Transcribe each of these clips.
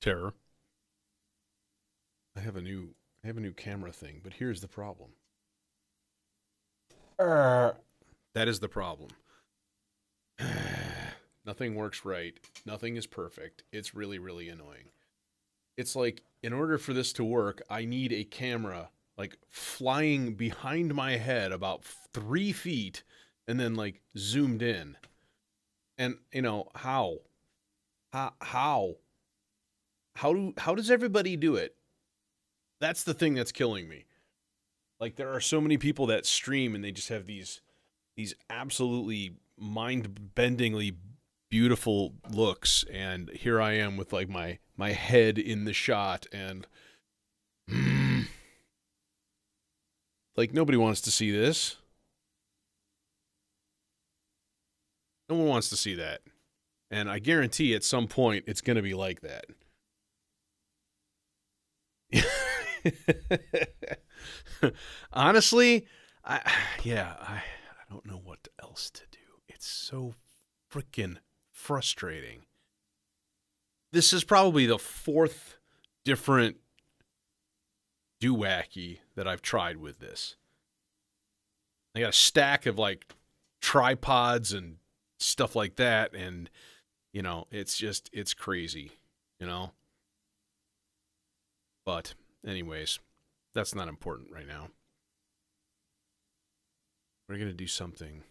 Terror. I have a new camera thing, but here's the problem. That is the problem. Nothing works right. Nothing is perfect. It's really, really annoying. It's like, in order for this to work, I need a camera like flying behind my head about 3 feet and then like zoomed in. And how? How? How? How does everybody do it? That's the thing that's killing me. Like there are so many people that stream and they just have these absolutely mind-bendingly beautiful looks, and here I am with like my head in the shot, and like nobody wants to see this. No one wants to see that. And I guarantee at some point it's going to be like that. Honestly, I don't know what else to do. It's so freaking frustrating. This is probably the fourth different do-wacky that I've tried with this. I got a stack of like tripods and stuff like that, and it's crazy, you know. But anyways, that's not important right now. We're gonna do something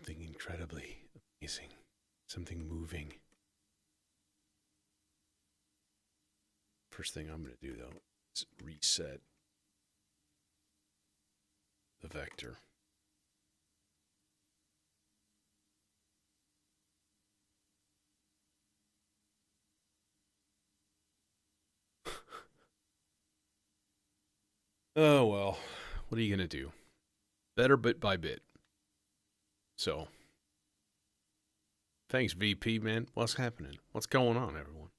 incredibly amazing, something moving. First thing I'm gonna do though is reset the vector. Oh well, what are you gonna do? Better bit by bit. So, thanks VP, man. What's happening? What's going on, everyone?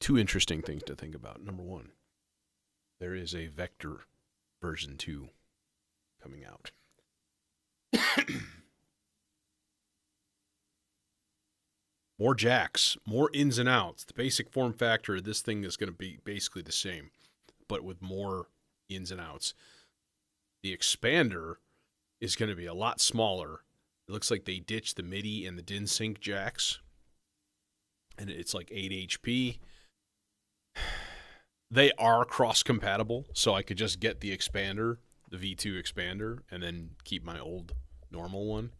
Two interesting things to think about. Number one, there is a vector version 2 coming out. More jacks, more ins and outs. The basic form factor of this thing is going to be basically the same, but with more ins and outs. The expander is going to be a lot smaller. It looks like they ditched the MIDI and the DIN sync jacks, and it's like 8 HP. They are cross compatible, so I could just get the expander, the V2 expander, and then keep my old normal one.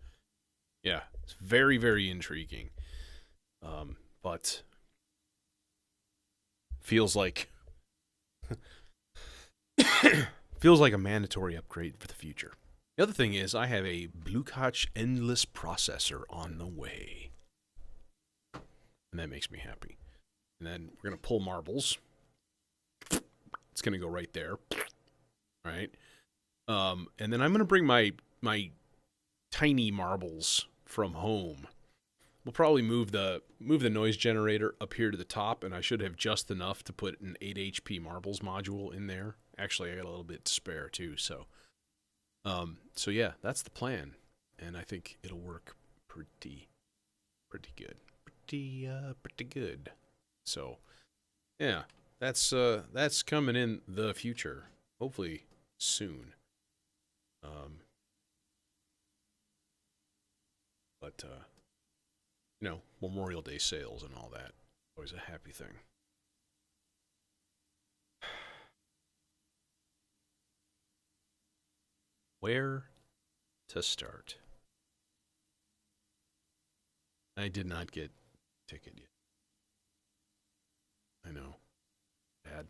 Yeah, it's very, very intriguing. But feels like feels like a mandatory upgrade for the future. The other thing is I have a Blue Koch endless processor on the way, and that makes me happy. And then we're gonna pull marbles. It's gonna go right there, right? And then I'm gonna bring my tiny marbles from home. We'll probably move the noise generator up here to the top, and I should have just enough to put an 8 HP marbles module in there. Actually, I got a little bit to spare too, so yeah, that's the plan, and I think it'll work pretty good, pretty good. So yeah, that's coming in the future, hopefully soon. But Memorial Day sales and all that. Always a happy thing. Where to start? I did not get a ticket yet. I know. Bad.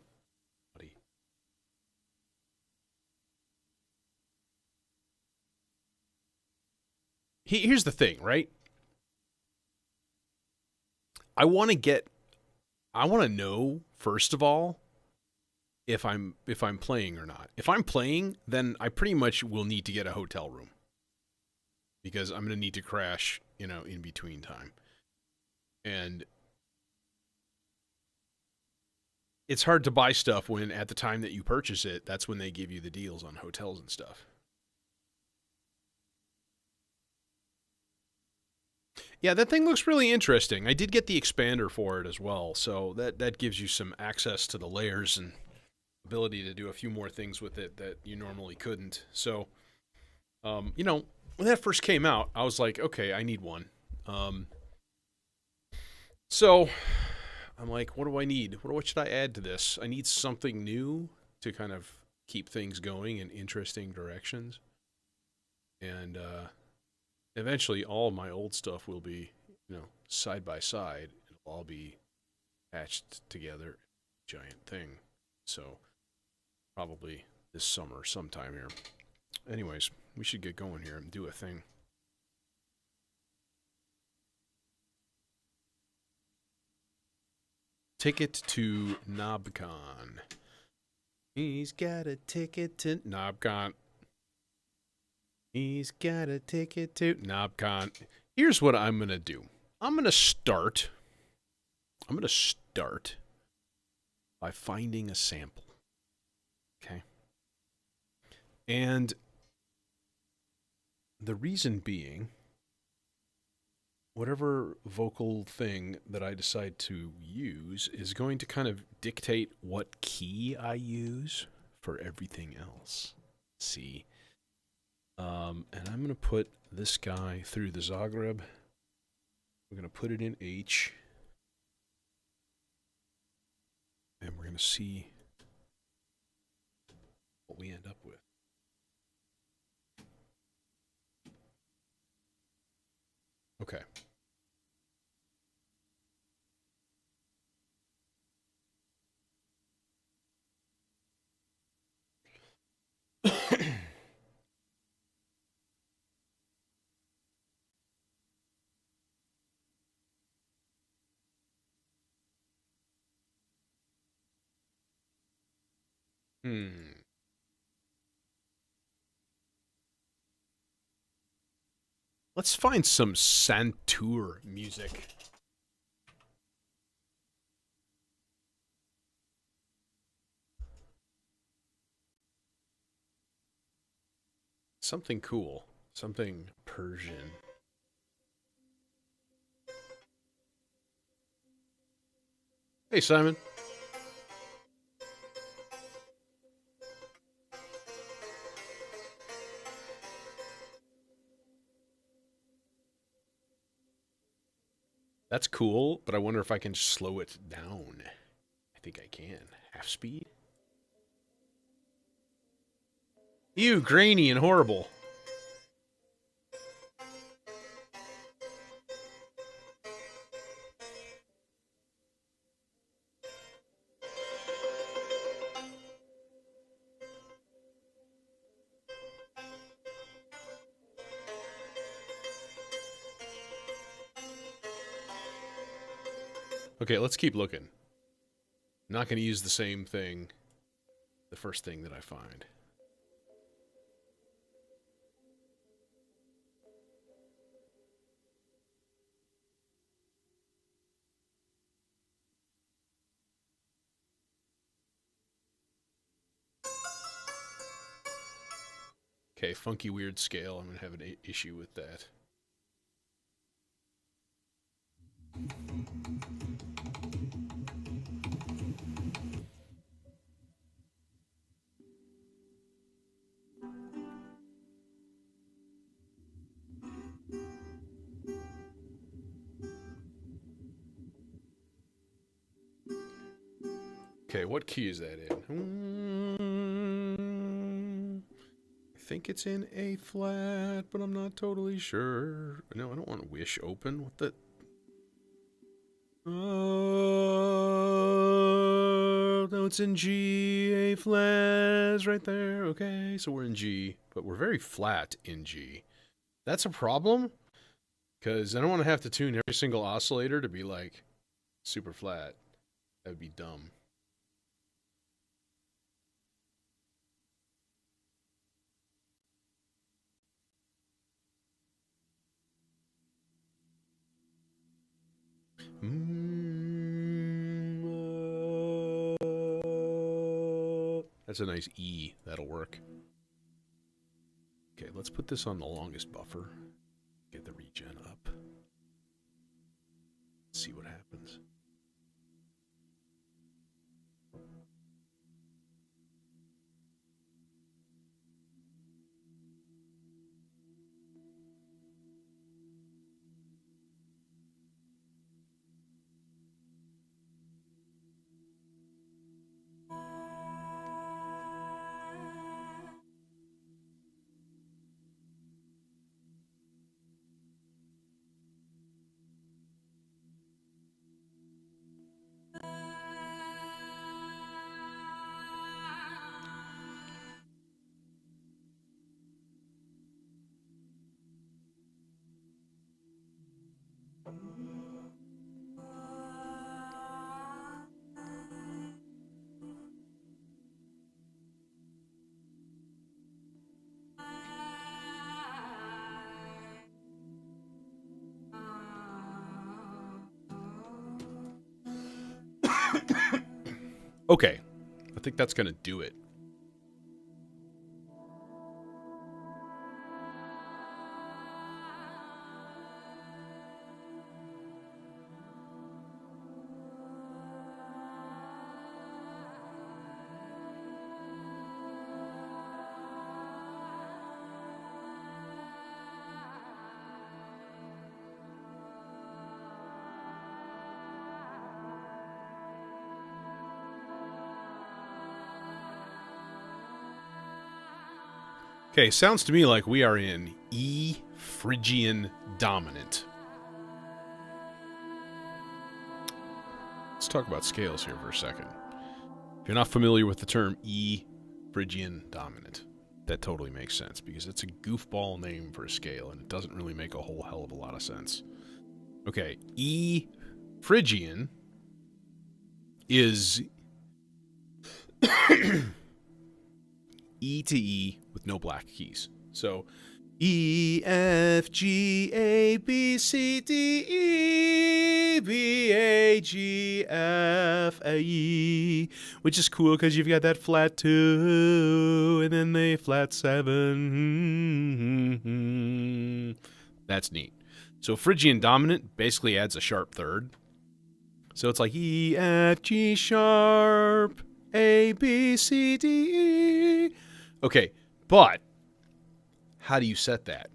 Buddy. Here's the thing, right? I want to know first of all if I'm playing or not. If I'm playing, then I pretty much will need to get a hotel room because I'm going to need to crash, in between time. And it's hard to buy stuff when at the time that you purchase it, that's when they give you the deals on hotels and stuff. Yeah, that thing looks really interesting. I did get the expander for it as well, so that gives you some access to the layers and ability to do a few more things with it that you normally couldn't. So, you know, when that first came out, I was like, okay, I need one. Um, so I'm like, what do I need? What should I add to this? I need something new to kind of keep things going in interesting directions. And eventually, all my old stuff will be, side by side. It'll all be patched together, giant thing. So probably this summer, sometime here. Anyways, we should get going here and do a thing. Ticket to NobCon. He's got a ticket to NobCon. He's got a ticket to NobCon. Here's what I'm going to do. I'm going to start by finding a sample. Okay? And the reason being, whatever vocal thing that I decide to use is going to kind of dictate what key I use for everything else. See? And I'm going to put this guy through the Zagreb. We're going to put it in H. And we're going to see what we end up with. Okay. Let's find some Santur music. Something cool. Something Persian. Hey, Simon. That's cool, but I wonder if I can slow it down. I think I can. Half speed? Ew, grainy and horrible. Okay, let's keep looking. I'm not going to use the same thing, the first thing that I find. Okay, funky weird scale. I'm going to have an issue with that. Okay, what key is that in? I think it's in A flat, but I'm not totally sure. No, I don't want Wish open. What the? Oh, no, it's in G. A flat is right there. Okay, so we're in G, but we're very flat in G. That's a problem, because I don't want to have to tune every single oscillator to be like super flat. That would be dumb. That's a nice E. That'll work. Okay, let's put this on the longest buffer. Get the regen up. See what happens. Okay, I think that's going to do it. Okay, sounds to me like we are in E Phrygian dominant. Let's talk about scales here for a second. If you're not familiar with the term E Phrygian dominant, that totally makes sense because it's a goofball name for a scale and it doesn't really make a whole hell of a lot of sense. Okay, E Phrygian is E to E with no black keys. So E, F, G, A, B, C, D, E, B, A, G, F, A, E, which is cool because you've got that flat 2 and then the flat 7. That's neat. So Phrygian dominant basically adds a sharp third. So it's like E, F, G sharp, A, B, C, D, E. Okay, but how do you set that?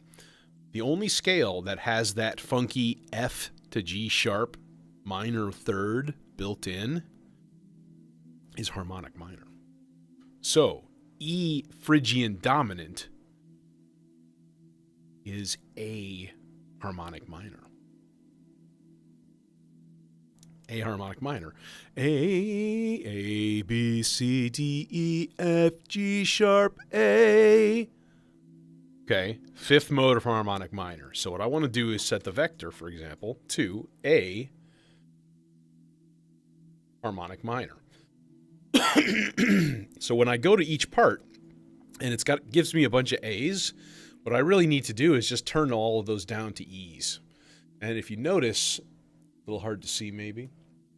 The only scale that has that funky F to G sharp minor third built in is harmonic minor. So E Phrygian dominant is A harmonic minor. A harmonic minor. A, B, C, D, E, F, G sharp, A. Okay, fifth mode of harmonic minor. So what I want to do is set the vector, for example, to A harmonic minor. So when I go to each part, and gives me a bunch of A's, what I really need to do is just turn all of those down to E's. And if you notice, a little hard to see maybe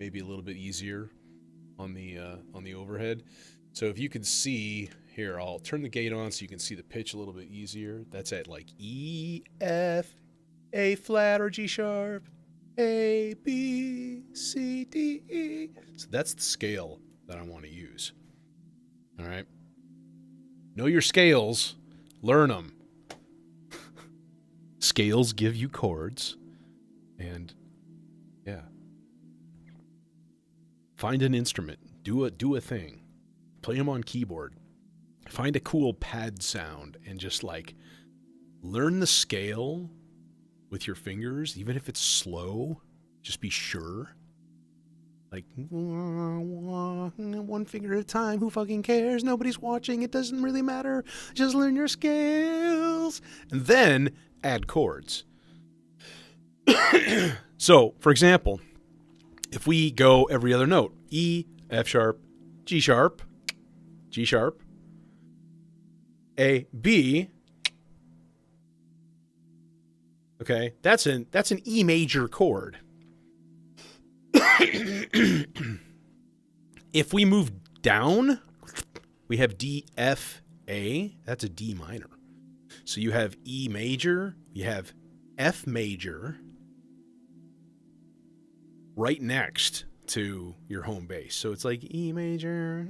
a little bit easier on the overhead. So if you can see here, I'll turn the gate on so you can see the pitch a little bit easier. That's at like E, F, A flat or G sharp, A, B, C, D, E. So that's the scale that I want to use. All right. Know your scales, learn them. Scales give you chords, and yeah. Find an instrument, do a thing, play them on keyboard, find a cool pad sound, and just like learn the scale with your fingers, even if it's slow. Just be sure. Like, one finger at a time, who fucking cares? Nobody's watching, it doesn't really matter. Just learn your scales. And then add chords. So, for example, if we go every other note, E, F sharp, G sharp, G sharp, A, B, okay, that's an E major chord. If we move down We have D, F, A. That's a D minor. So you have E major, you have F major right next to your home bass. So it's like E major,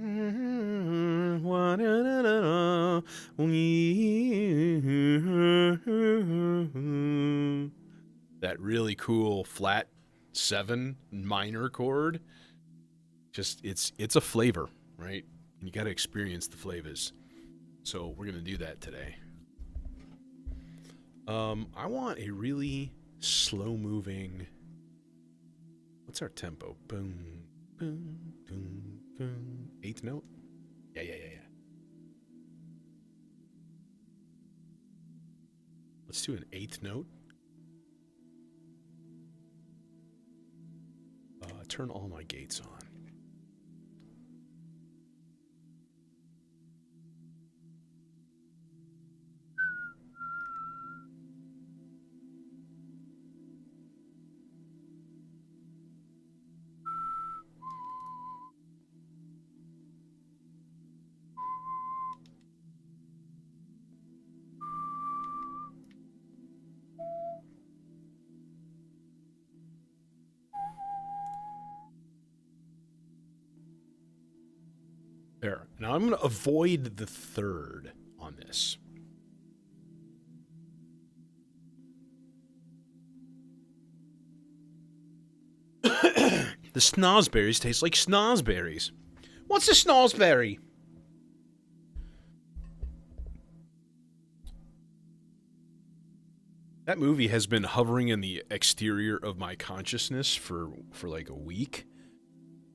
that really cool flat 7 minor chord. Just it's a flavor, right? And you got to experience the flavors. So we're gonna do that today. I want a really slow moving. What's our tempo? Boom, boom, boom, boom. 8th note? Yeah. Let's do an 8th note. Turn all my gates on. There. Now I'm going to avoid the 3rd on this. The snozberries taste like snozberries. What's a snozberry? That movie has been hovering in the exterior of my consciousness for like a week.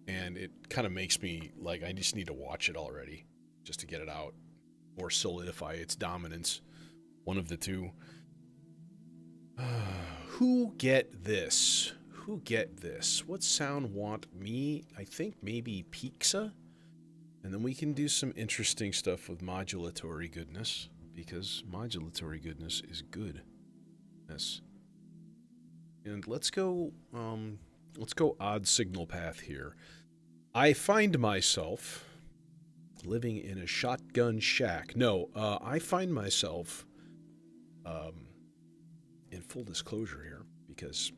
And it kind of makes me like I just need to watch it already just to get it out or solidify its dominance. One of the two. Who get this? Who get this? What sound want me? I think maybe Pixa. And then we can do some interesting stuff with modulatory goodness, because modulatory goodness is good. Yes. And let's go odd signal path here. I find myself living in a shotgun shack. No, I find myself in full disclosure here because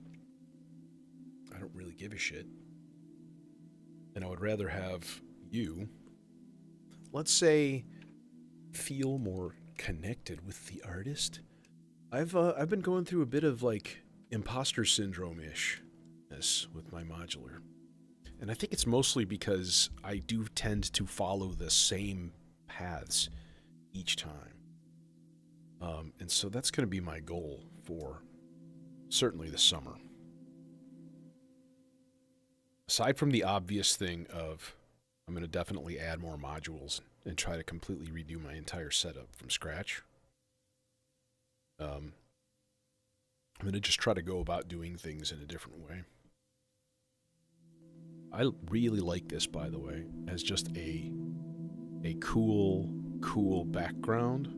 I don't really give a shit. And I would rather have you, let's say, feel more connected with the artist. I've been going through a bit of like imposter syndrome-ish with my modular. And I think it's mostly because I do tend to follow the same paths each time. And so that's going to be my goal for certainly the summer. Aside from the obvious thing of I'm going to definitely add more modules and try to completely redo my entire setup from scratch. I'm going to just try to go about doing things in a different way. I really like this, by the way, as just a cool background,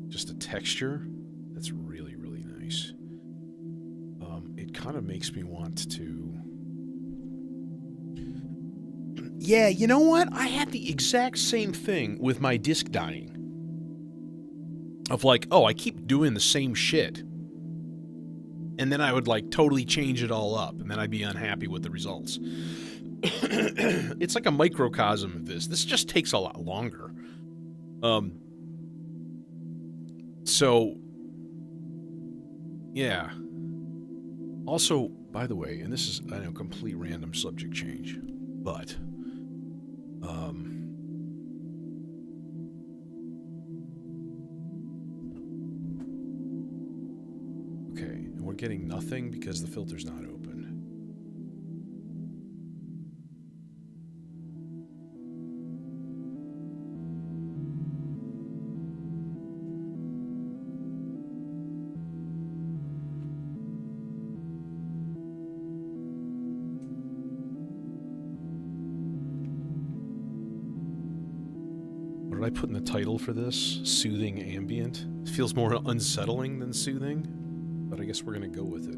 just a texture that's really, really nice. It kind of makes me want to... Yeah, you know what? I had the exact same thing with my disc dying. Of like, oh, I keep doing the same shit. And then I would like totally change it all up, and then I'd be unhappy with the results. It's like a microcosm of this. This just takes a lot longer. So, yeah. Also, by the way, and this is, I know, complete random subject change, but, okay, and we're getting nothing because the filter's not open. What did I put in the title for this? Soothing ambient. It feels more unsettling than soothing, but I guess we're going to go with it.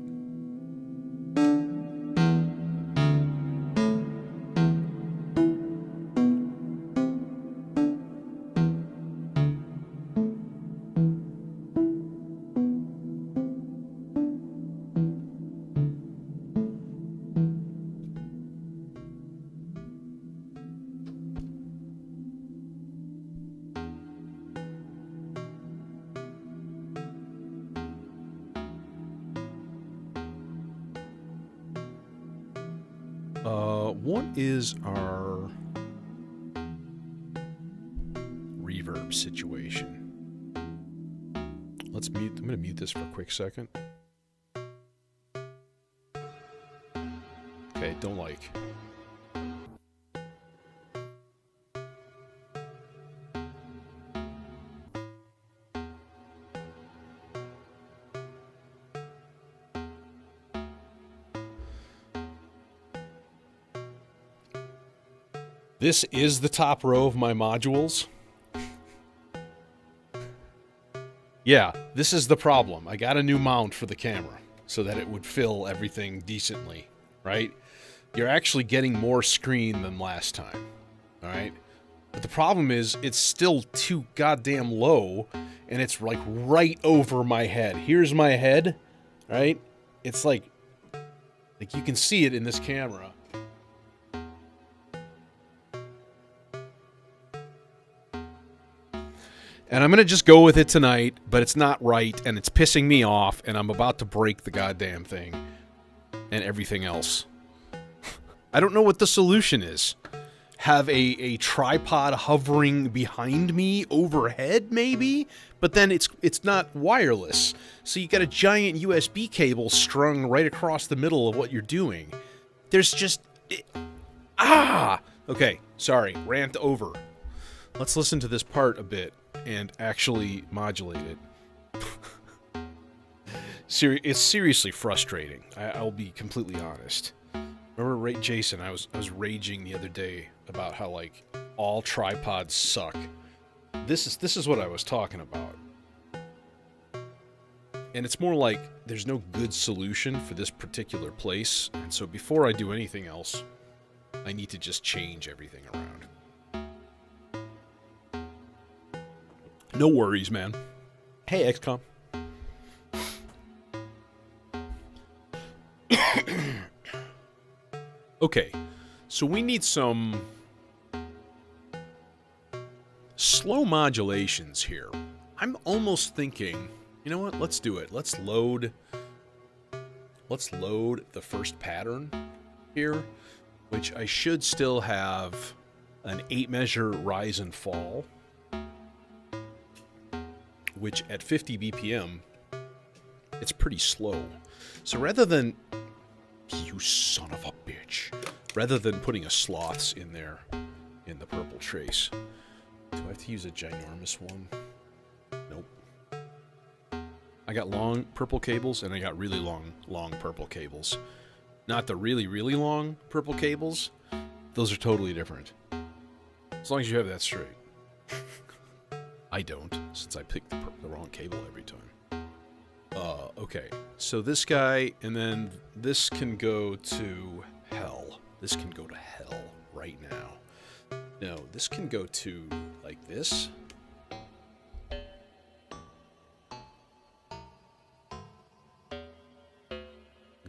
what is our reverb situation? Let's mute. I'm going to mute this for a quick second. Okay, don't like. This is the top row of my modules. Yeah, this is the problem. I got a new mount for the camera so that it would fill everything decently, right? You're actually getting more screen than last time, all right? But the problem is it's still too goddamn low, and it's like right over my head. Here's my head, right? It's like you can see it in this camera. And I'm going to just go with it tonight, but it's not right, and it's pissing me off, and I'm about to break the goddamn thing and everything else. I don't know what the solution is. Have a tripod hovering behind me overhead, maybe? But then it's not wireless. So you got a giant USB cable strung right across the middle of what you're doing. There's just... Okay, sorry. Rant over. Let's listen to this part a bit and actually modulate it. It's seriously frustrating. I'll be completely honest. Remember, Jason, I was raging the other day about how, like, all tripods suck. This is what I was talking about. And it's more like there's no good solution for this particular place, and so before I do anything else, I need to just change everything around. No worries, man. Hey, XCOM. Okay, so we need some slow modulations here. I'm almost thinking, you know what? Let's do it. Let's load the first pattern here, which I should still have an 8-measure rise and fall, which at 50 BPM, it's pretty slow. So rather than, you son of a bitch, rather than putting a sloths in there in the purple trace, do I have to use a ginormous one? Nope. I got long purple cables and I got really long purple cables. Not the really, really long purple cables. Those are totally different. As long as you have that straight. I don't, since I picked the wrong cable every time. Okay. So this guy, and then this can go to hell. This can go to hell right now. No, this can go to, like this.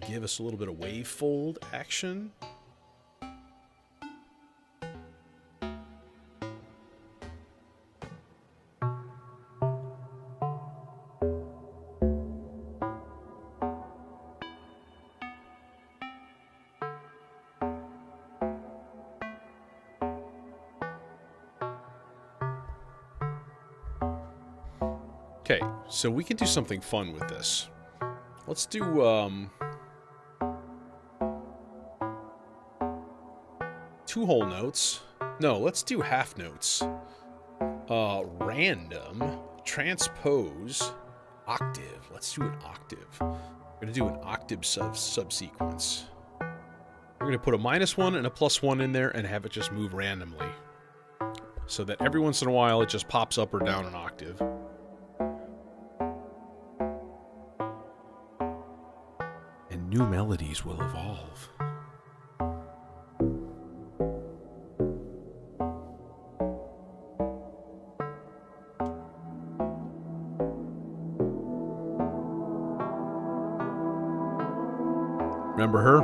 Give us a little bit of wavefold action. Okay, so we can do something fun with this. Let's do, 2-hole notes. No, let's do half notes. Random, transpose, octave. Let's do an octave. We're gonna do an octave subsequence. We're gonna put a -1 and a +1 in there and have it just move randomly. So that every once in a while it just pops up or down an octave. And new melodies will evolve. Remember her?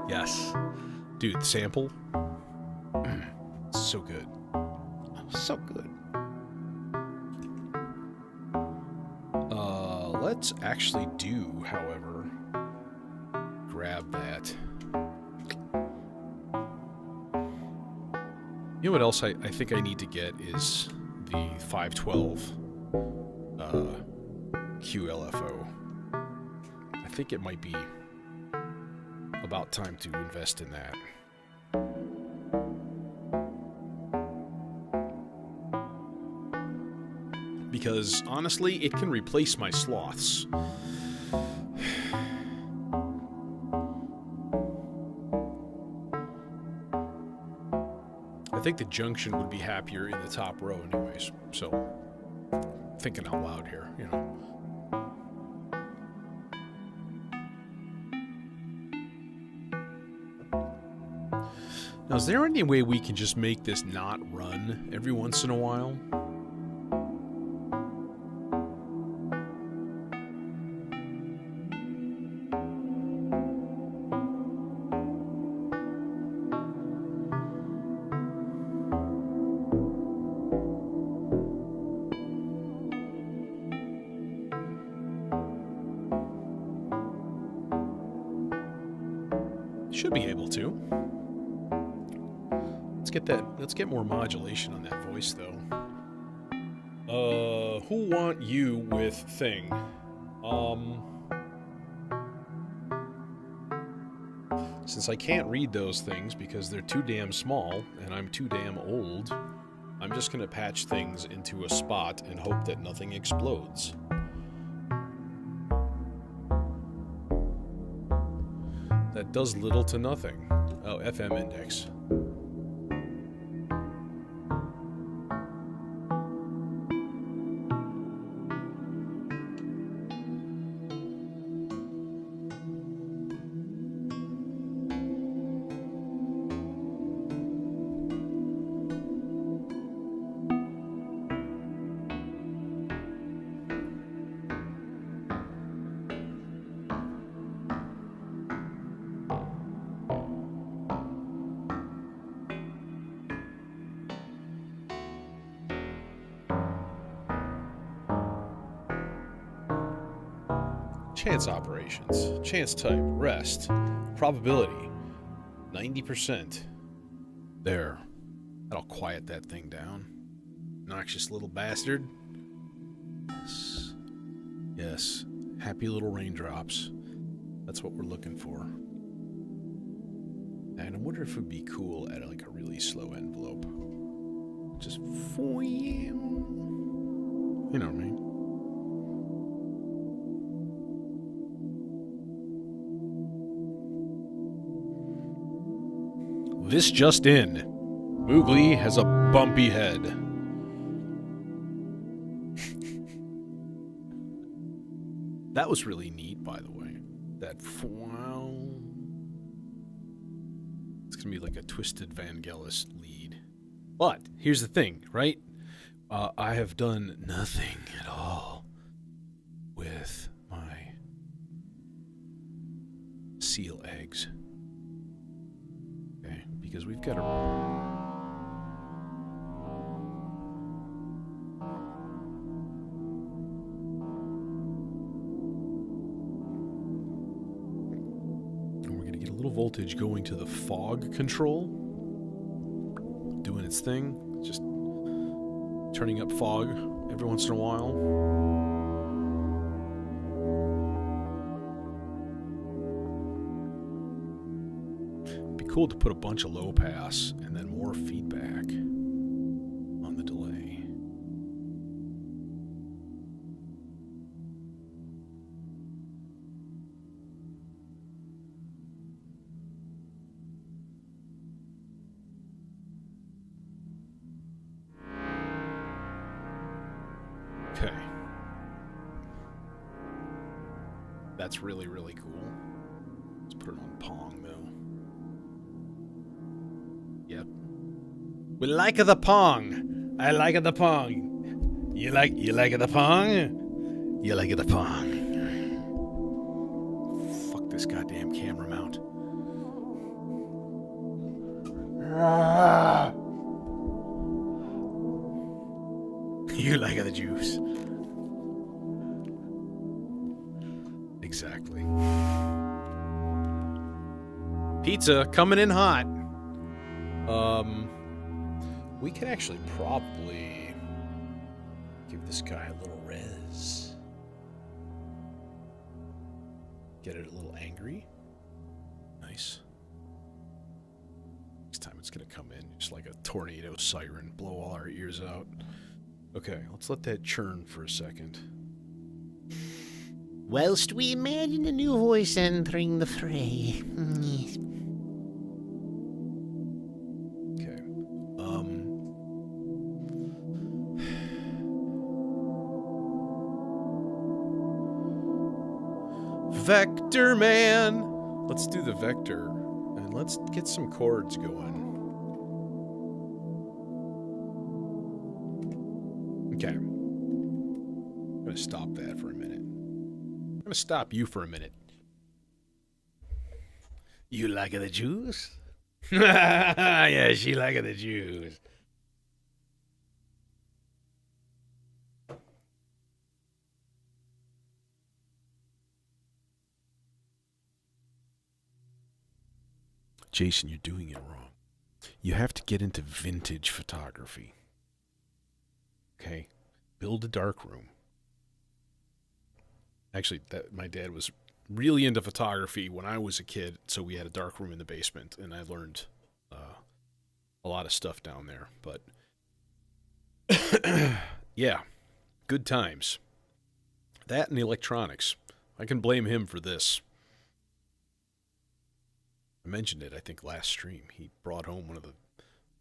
Yes. Dude, sample. So good. So good. Let's actually do, however, grab that. You know what else I think I need to get is the 512 QLFO. I think it might be about time to invest in that. Because, honestly, it can replace my sloths. I think the junction would be happier in the top row anyways, so thinking out loud here, you know. Now, is there any way we can just make this not run every once in a while? Should be able to. Let's get more modulation on that voice though. Who want you with thing? Since I can't read those things because they're too damn small and I'm too damn old, I'm just gonna patch things into a spot and hope that nothing explodes. That does little to nothing. Oh, FM index. Chance operations, chance type, rest, probability, 90%. There. That'll quiet that thing down. Noxious little bastard. Yes. Yes. Happy little raindrops. That's what we're looking for. And I wonder if it would be cool at like a really slow envelope. Just... You know what I mean? This just in. Moogly has a bumpy head. That was really neat, by the way. That wow. It's gonna be like a twisted Vangelis lead. But here's the thing, right? I have done nothing at all with my seal eggs. Okay, because we've got voltage going to the fog control, doing its thing, just turning up fog every once in a while. It'd be cool to put a bunch of low pass and then more feedback on the delay. Okay. That's really, really cool. Let's put it on Pong, though. Yep. We like the Pong. I like the Pong. You like the Pong? You like the Pong. Fuck this goddamn camera mount. You like the juice. Exactly. Pizza coming in hot. We can actually probably give this guy a little res. Get it a little angry. Nice. Next time it's gonna come in just like a tornado siren, blow all our ears out. Okay, let's let that churn for a second. Whilst we imagine a new voice entering the fray. Okay. Vector Man! Let's do the vector. And let's get some chords going. Okay. I'm gonna stop that for a minute. I'm gonna stop you for a minute. You like the juice? Yeah, she like the juice. Jason, you're doing it wrong. You have to get into vintage photography. Okay? Build a darkroom. Actually, my dad was really into photography when I was a kid, so we had a darkroom in the basement, and I learned a lot of stuff down there. But yeah, good times. That and electronics. I can blame him for this. I mentioned it, I think, last stream. He brought home one of the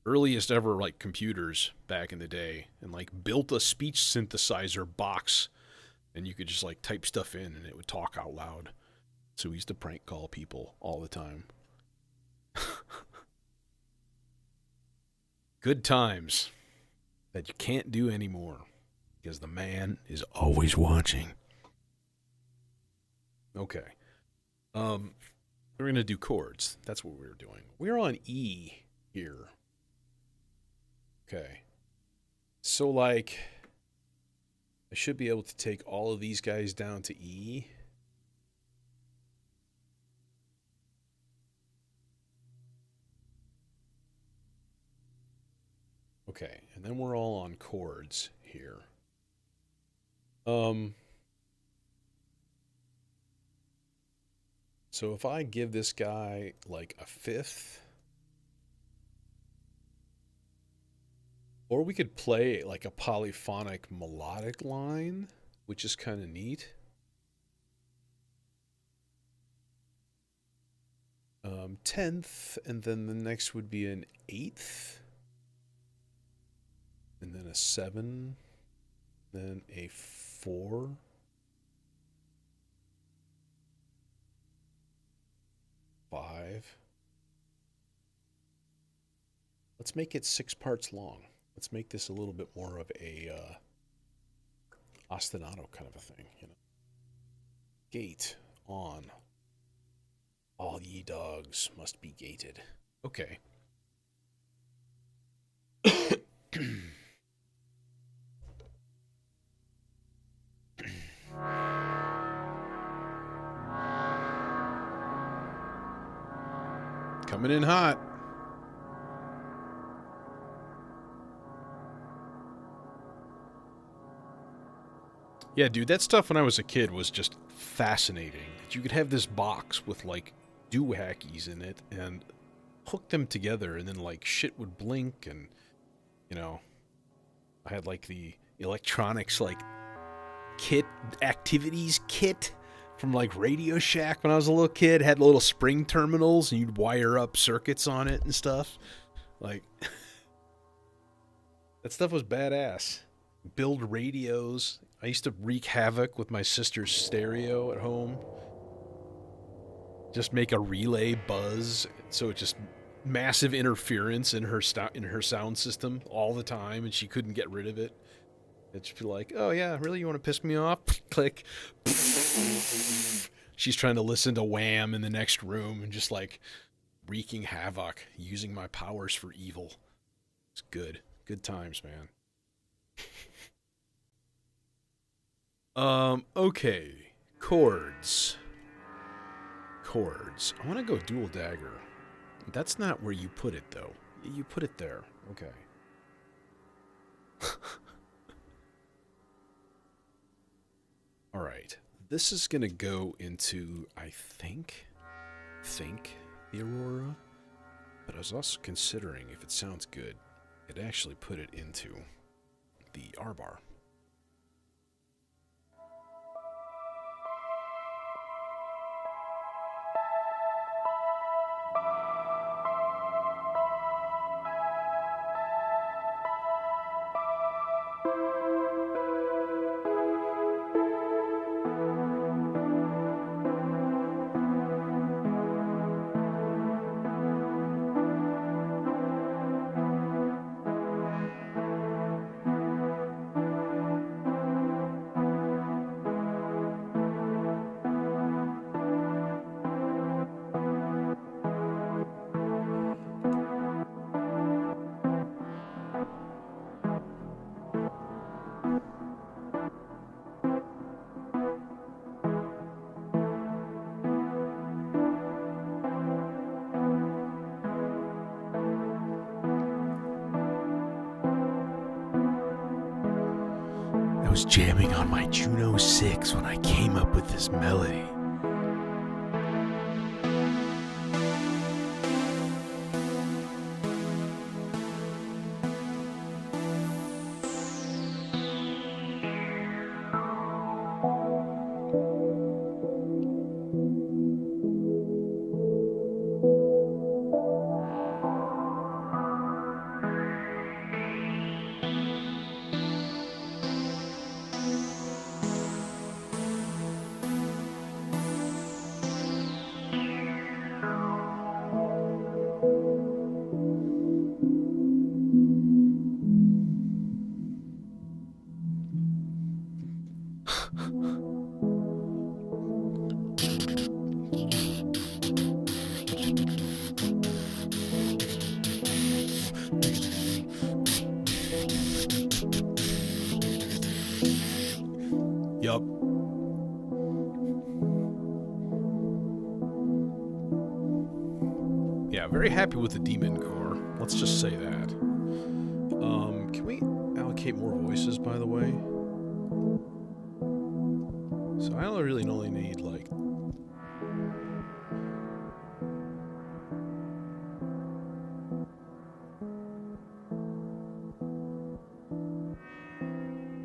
earliest ever like computers back in the day and like built a speech synthesizer box, and you could just like type stuff in and it would talk out loud. So we used to prank call people all the time. Good times that you can't do anymore because the man is always watching. Okay. We're going to do chords. That's what we're doing. We're on E here. Okay. So, like, I should be able to take all of these guys down to E. Okay, and then we're all on chords here. So if I give this guy like a fifth, or we could play like a polyphonic melodic line, which is kind of neat. Tenth, and then the next would be an eighth, and then a 7, then a 4, 5. Let's make it 6 parts long. Let's make this a little bit more of a ostinato kind of a thing, you know. Gate on. All ye dogs must be gated. Okay. Coming in hot. Yeah, dude, that stuff when I was a kid was just fascinating. That you could have this box with like doohickeys in it and hook them together, and then like shit would blink, and you know, I had like the electronics like kit activities kit from like Radio Shack when I was a little kid. Had little spring terminals and you'd wire up circuits on it and stuff. Like that stuff was badass. Build radios. I used to wreak havoc with my sister's stereo at home. Just make a relay buzz, so it just massive interference in her sound system all the time, and she couldn't get rid of it. It'd just be like, "Oh yeah, really? You want to piss me off?" Click. She's trying to listen to Wham in the next room and just like wreaking havoc, using my powers for evil. It's good. Good times, man. Okay. Chords. I want to go dual dagger. That's not where you put it, though. You put it there. Okay. All right. This is going to go into, I think the Aurora. But I was also considering, if it sounds good, I'd actually put it into the R-bar. I was jamming on my Juno 6 when I came up with this melody. Yup. Yeah, very happy with the Demon Core. Let's just say that. Can we allocate more voices, by the way? So I only need, like...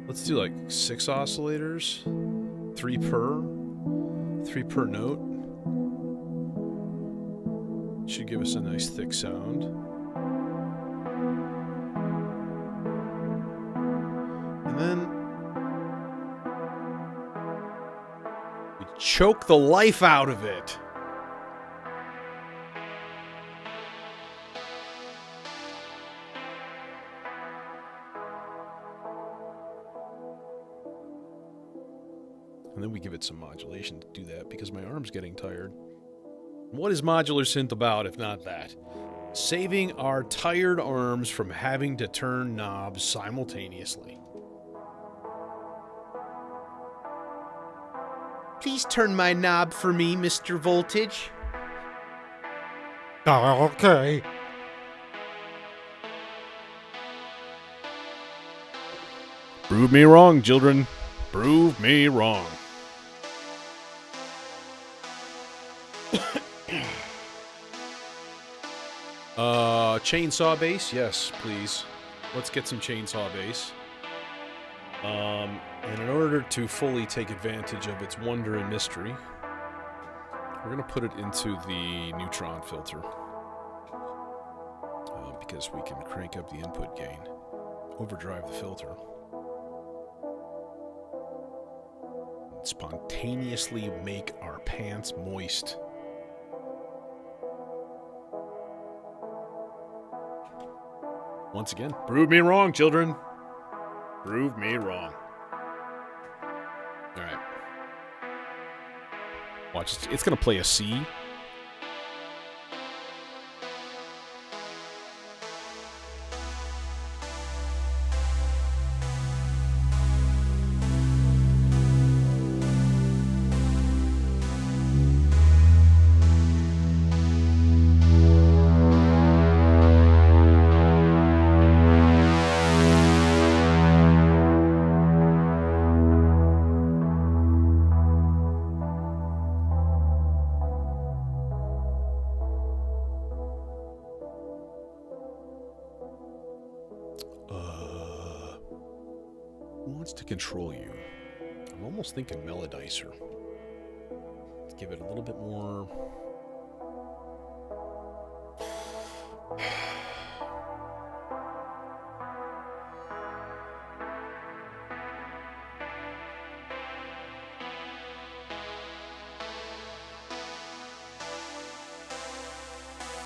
Let's do, like, 6 oscillators. 3 per note. Should give us a nice thick sound. And then we choke the life out of it. And then we give it some modulation to do that because my arm's getting tired. What is modular synth about if not that? Saving our tired arms from having to turn knobs simultaneously. Please turn my knob for me, Mr. Voltage. Okay. Prove me wrong, children. Prove me wrong. Chainsaw bass? Yes, please. Let's get some chainsaw bass. And in order to fully take advantage of its wonder and mystery, we're going to put it into the neutron filter. Because we can crank up the input gain. Overdrive the filter. And spontaneously make our pants moist. Once again, prove me wrong, children. Prove me wrong. All right. Watch, it's going to play a C. wants to control you? I'm almost thinking melodizer. Let's give it a little bit more.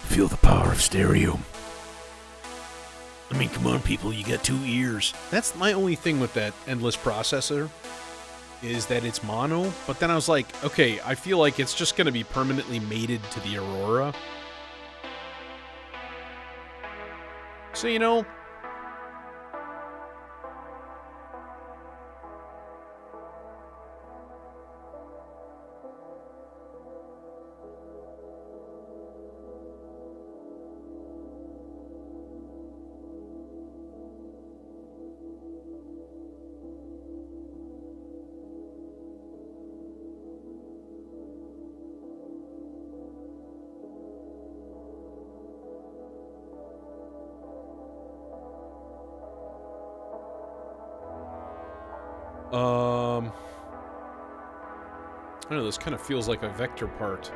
Feel the power of stereo. I mean, come on, people, you got 2 ears. That's my only thing with that endless processor, is that it's mono. But then I was like, okay, I feel like it's just going to be permanently mated to the Aurora. So, you know, I don't know, this kind of feels like a vector part.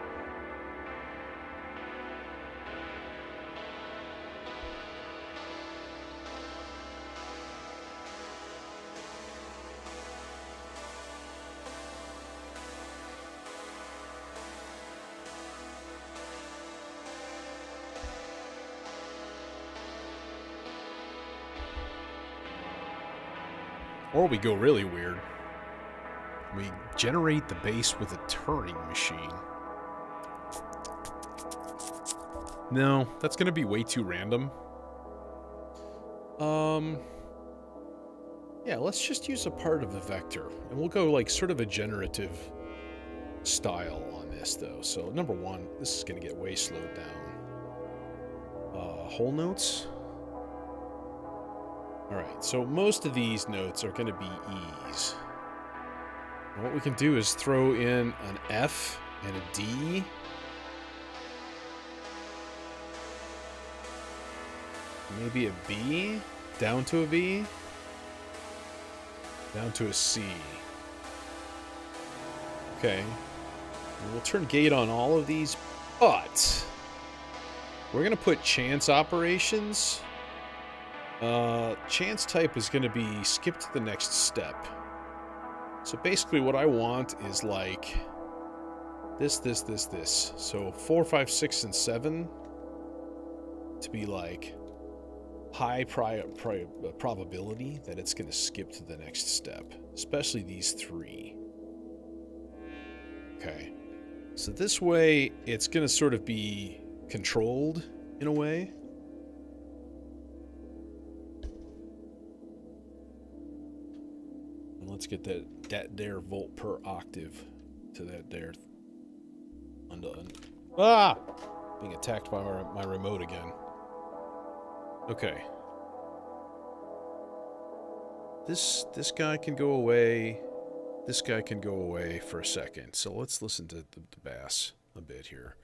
Or we go really weird. We generate the bass with a Turing machine. No, that's going to be way too random. Yeah, let's just use a part of the vector. And we'll go like sort of a generative style on this though. So number 1, this is going to get way slowed down. Whole notes. Alright, so most of these notes are going to be E's. And what we can do is throw in an F and a D. Maybe a B, down to a B, down to a C. Okay. And we'll turn gate on all of these, but we're going to put chance operations. Chance type is going to be skip to the next step. So basically what I want is like this. So 4, 5, 6, and 7 to be like high probability that it's going to skip to the next step, especially these 3. Okay. So this way it's going to sort of be controlled in a way. Let's get that there volt per octave to that there. Being attacked by my remote again. Okay. This guy can go away. This guy can go away for a second. So let's listen to the bass a bit here.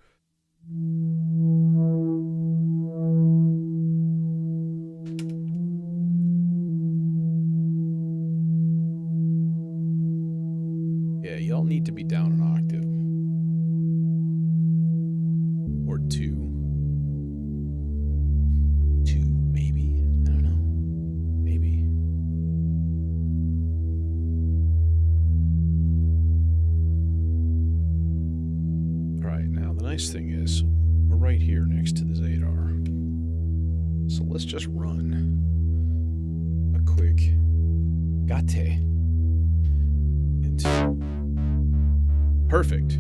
Yeah, y'all need to be down an octave. Or 2. 2, maybe. I don't know. Maybe. Alright, now the nice thing is, we're right here next to the Zadar. So let's just run a quick gate into... Perfect.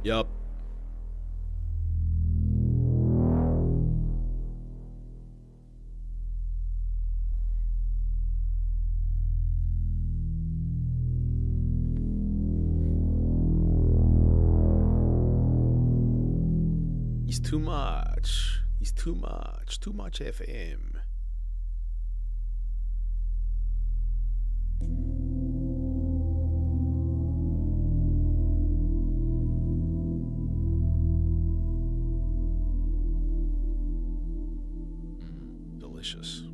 Yup. too much. He's too much. Too much FM. Delicious.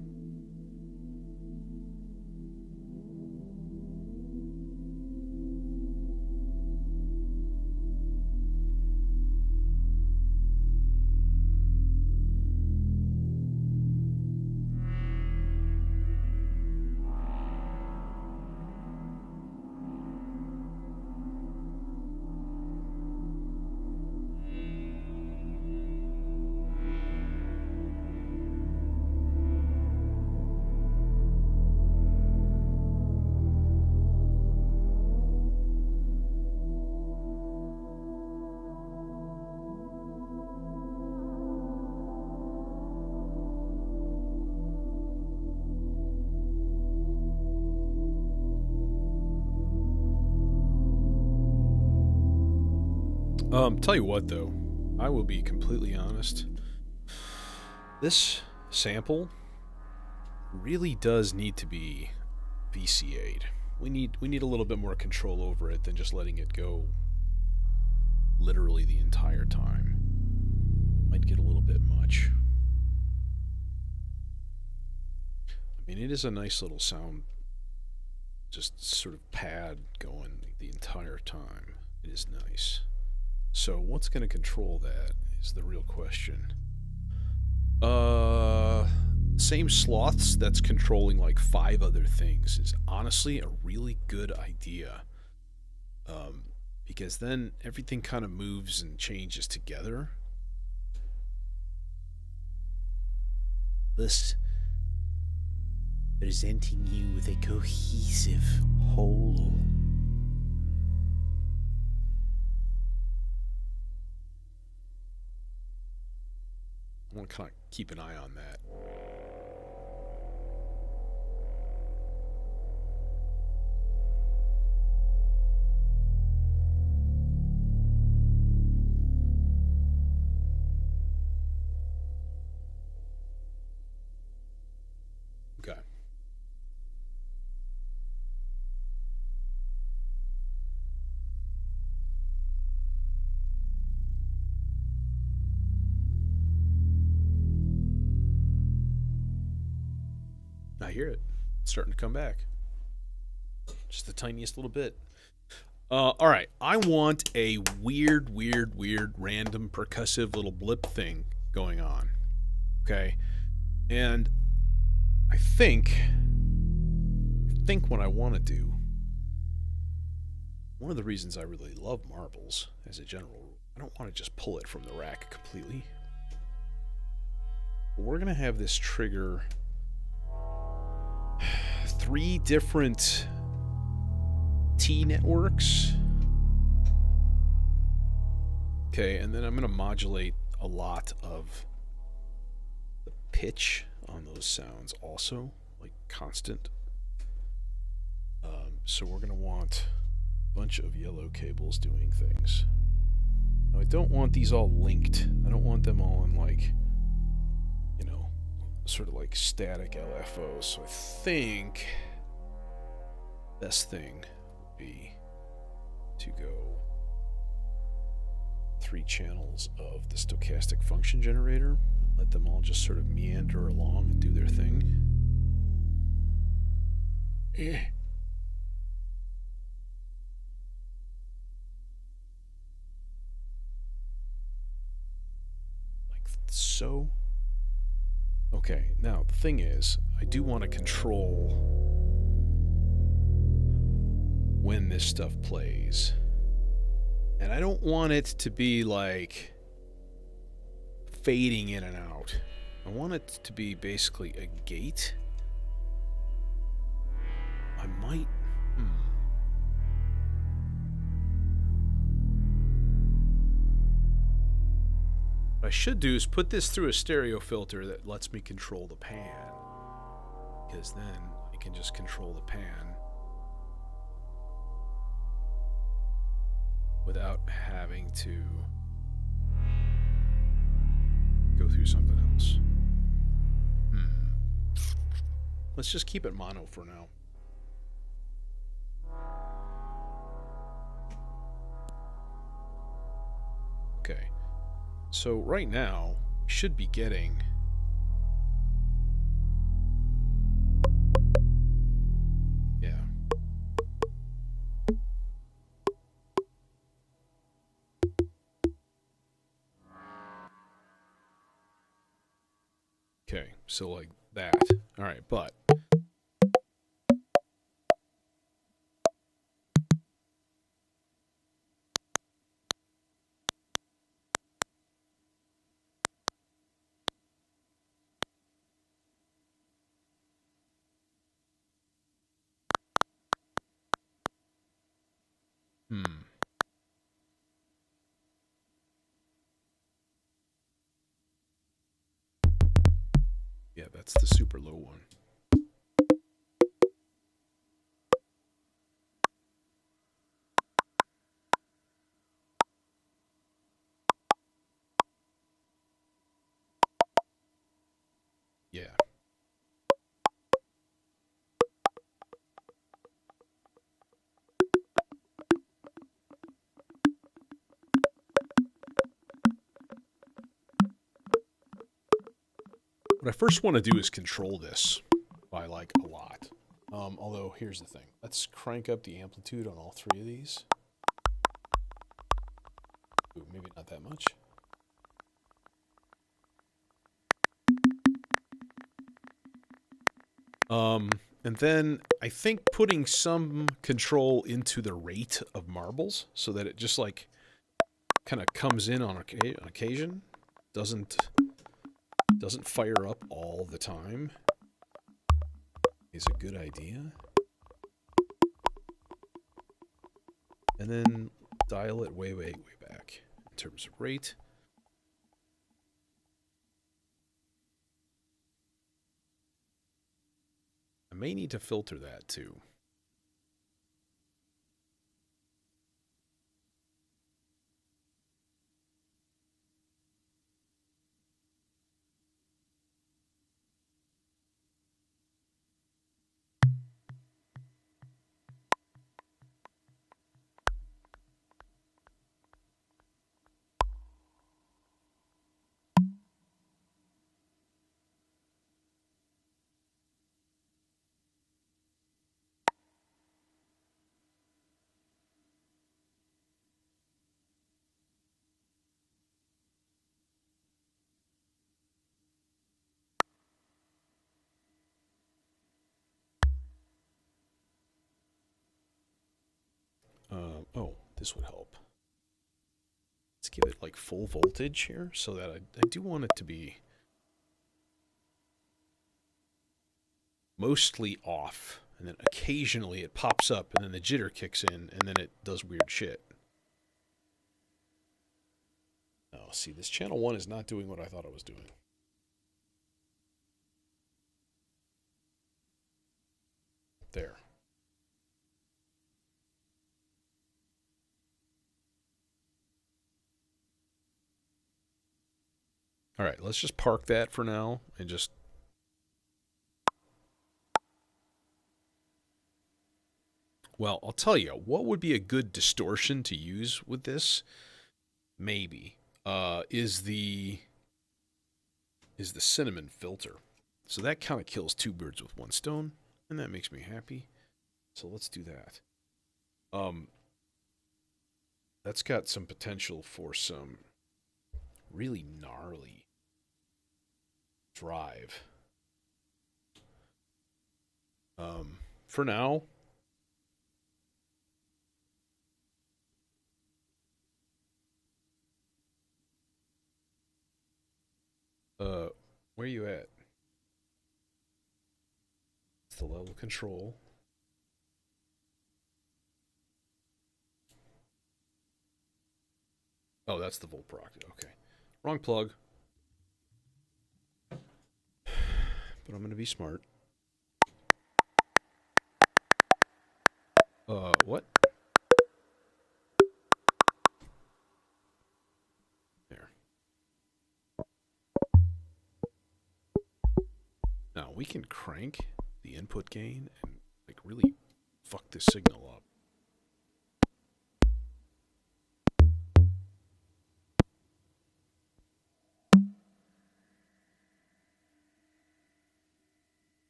Tell you what though, I will be completely honest. This sample really does need to be VCA'd. We need a little bit more control over it than just letting it go literally the entire time. Might get a little bit much. I mean, it is a nice little sound, just sort of pad going the entire time. It is nice. So what's going to control that is the real question. Same sloths that's controlling like 5 other things is honestly a really good idea. Because then everything kind of moves and changes together. Thus, presenting you with a cohesive whole. I want to kind of keep an eye on that. Okay. I hear it. It's starting to come back. Just the tiniest little bit. Alright. I want a weird, random, percussive little blip thing going on. Okay? And I think what I want to do, one of the reasons I really love marbles as a general rule, I don't want to just pull it from the rack completely. But we're going to have this trigger 3 different T networks. Okay, and then I'm going to modulate a lot of the pitch on those sounds also, like constant. So we're going to want a bunch of yellow cables doing things. Now I don't want these all linked. I don't want them all in like, you know, sort of like static LFO. So I think best thing would be to go 3 channels of the stochastic function generator and let them all just sort of meander along and do their thing. Like so. Okay, now the thing is, I do want to control when this stuff plays. And I don't want it to be like fading in and out. I want it to be basically a gate. I might... What I should do is put this through a stereo filter that lets me control the pan. Because then I can just control the pan without having to go through something else. Let's just keep it mono for now. Okay. So right now, we should be getting... Yeah. Okay, so like that. Alright, but... Yeah, that's the super low one. Yeah. What I first want to do is control this by like a lot. Although, here's the thing. Let's crank up the amplitude on all three of these. Ooh, maybe not that much. And then I think putting some control into the rate of marbles so that it just like kind of comes in on occasion, doesn't fire up all the time, is a good idea. And then dial it way, way, way back in terms of rate. I may need to filter that too. Oh, this would help. Let's give it like full voltage here so that I do want it to be mostly off. And then occasionally it pops up and then the jitter kicks in and then it does weird shit. Oh, see, this channel 1 is not doing what I thought it was doing. There. All right, let's just park that for now and just... Well, I'll tell you, what would be a good distortion to use with this, maybe, is the cinnamon filter. So that kind of kills two birds with one stone, and that makes me happy. So let's do that. That's got some potential for some really gnarly drive. For now, where are you at? It's the level control. Oh, that's the volt proc. Okay. Wrong plug. But I'm going to be smart. What? There. we can crank the input gain and like really fuck this signal up.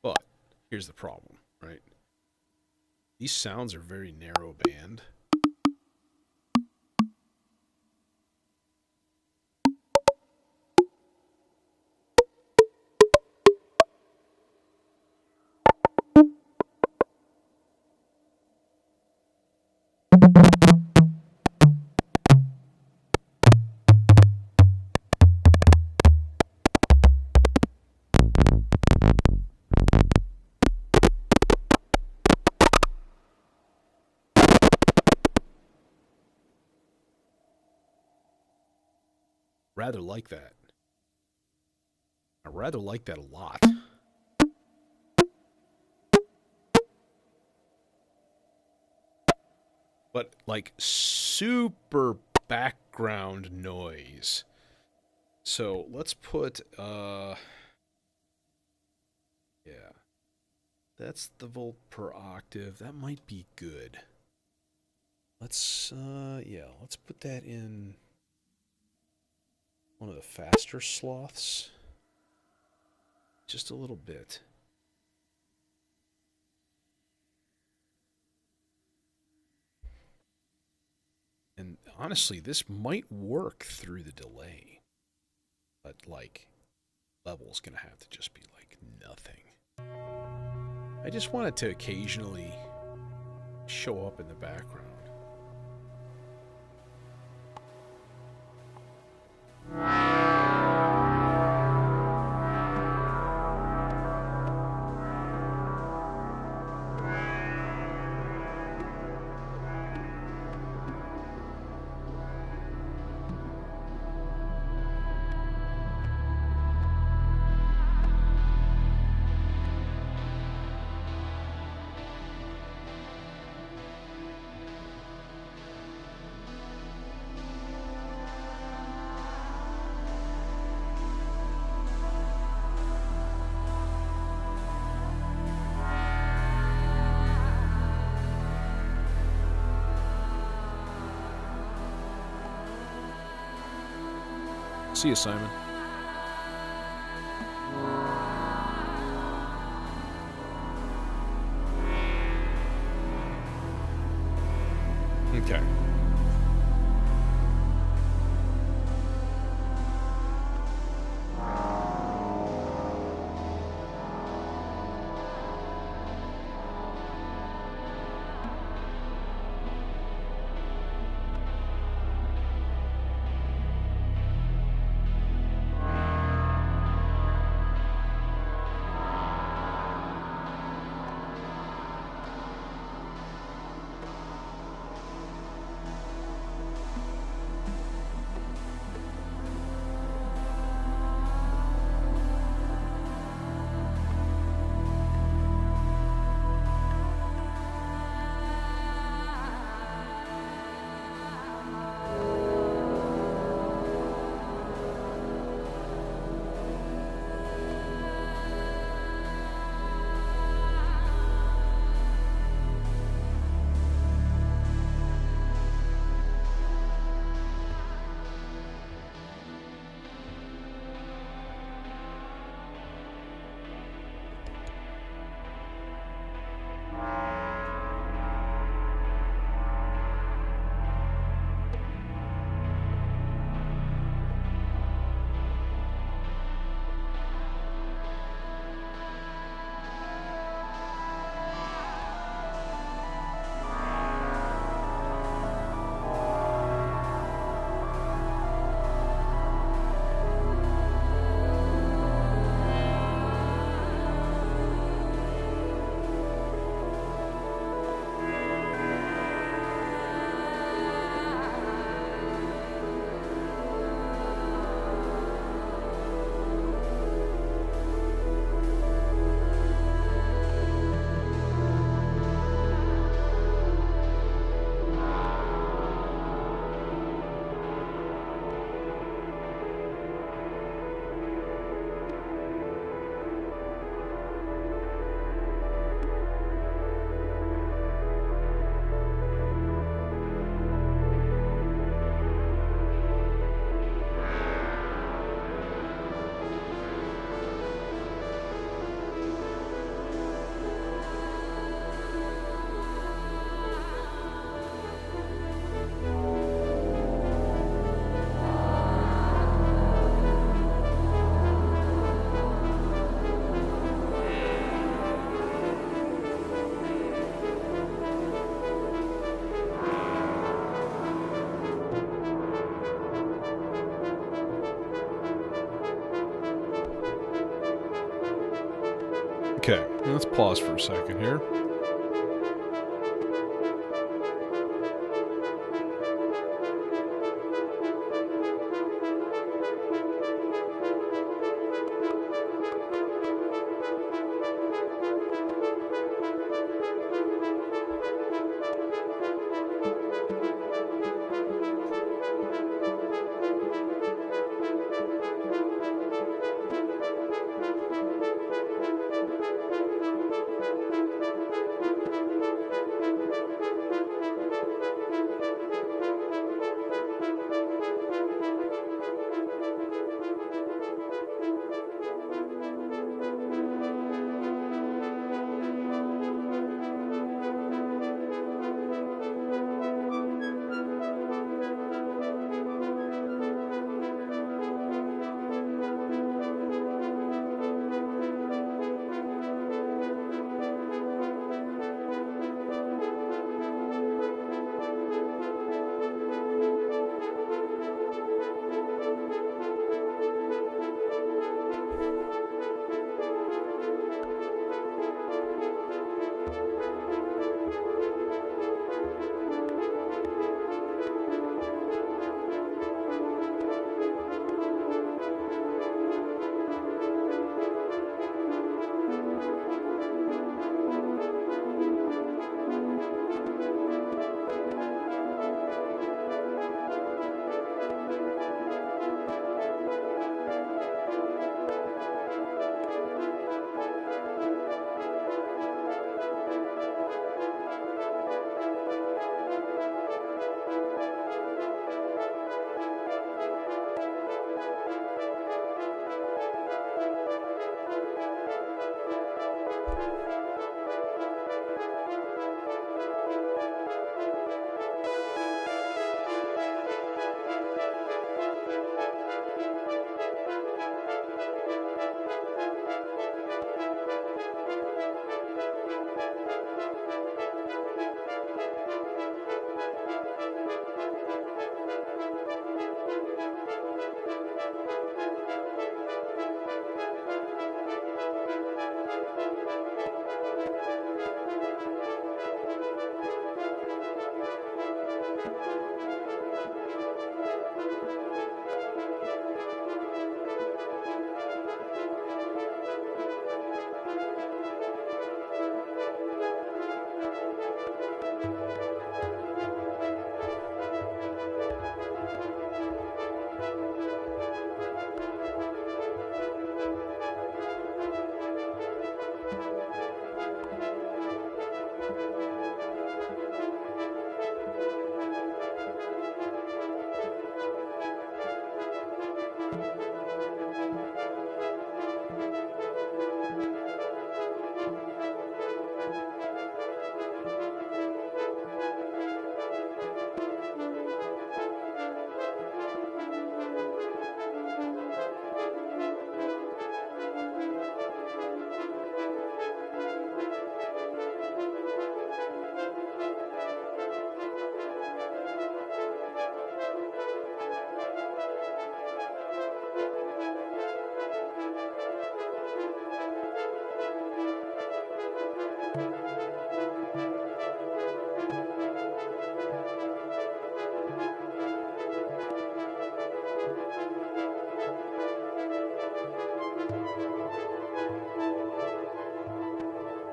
But here's the problem, right? These sounds are very narrow band. Rather like that. I rather like that a lot. But like super background noise. So let's put yeah. That's the volt per octave. That might be good. Let's yeah, let's put that in one of the faster sloths. Just a little bit. And honestly, this might work through the delay. But like, level's gonna have to just be like nothing. I just want it to occasionally show up in the background. See you, Simon. Okay. Okay, let's pause for a second here.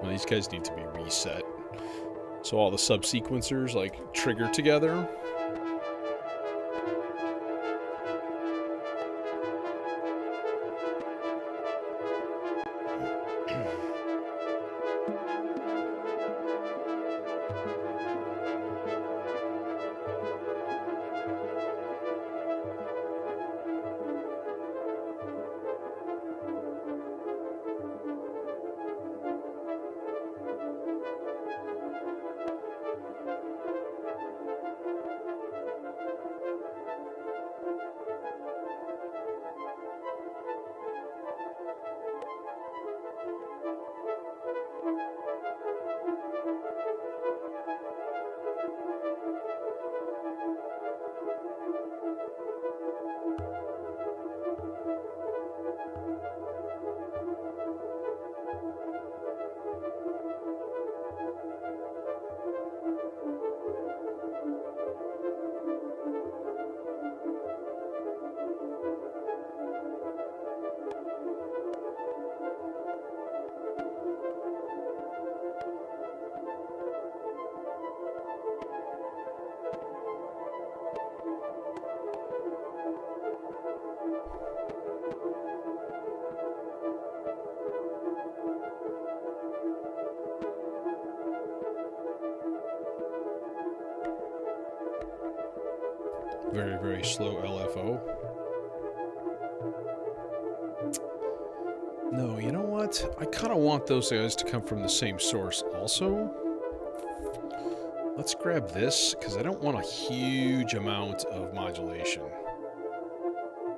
Well, these guys need to be reset. So all the subsequencers like trigger together. very, very slow LFO. No, you know what? I kind of want those guys to come from the same source also. Let's grab this, because I don't want a huge amount of modulation.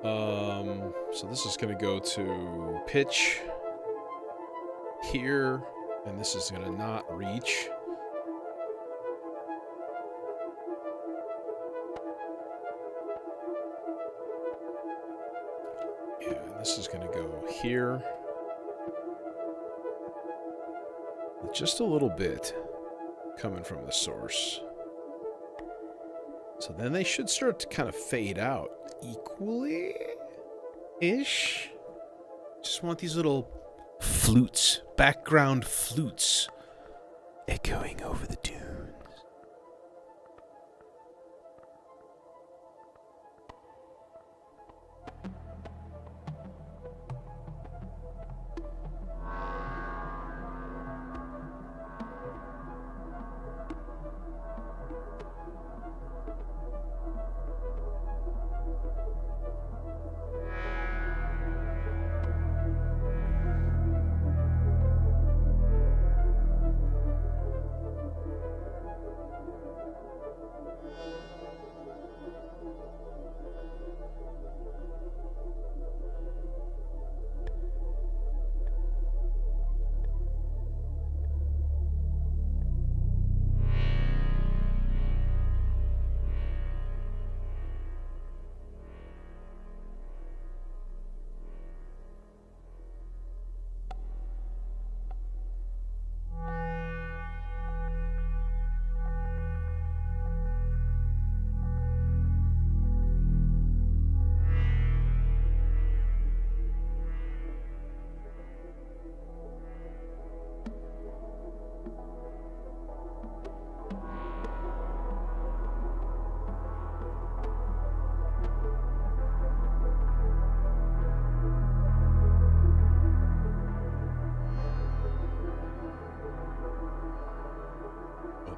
So this is going to go to pitch here, and this is going to not reach. Yeah, this is going to go here. Just a little bit coming from the source. So then they should start to kind of fade out equally-ish. Just want these little flutes, background flutes, echoing over the dunes.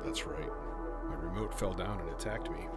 That's right. My remote fell down and attacked me.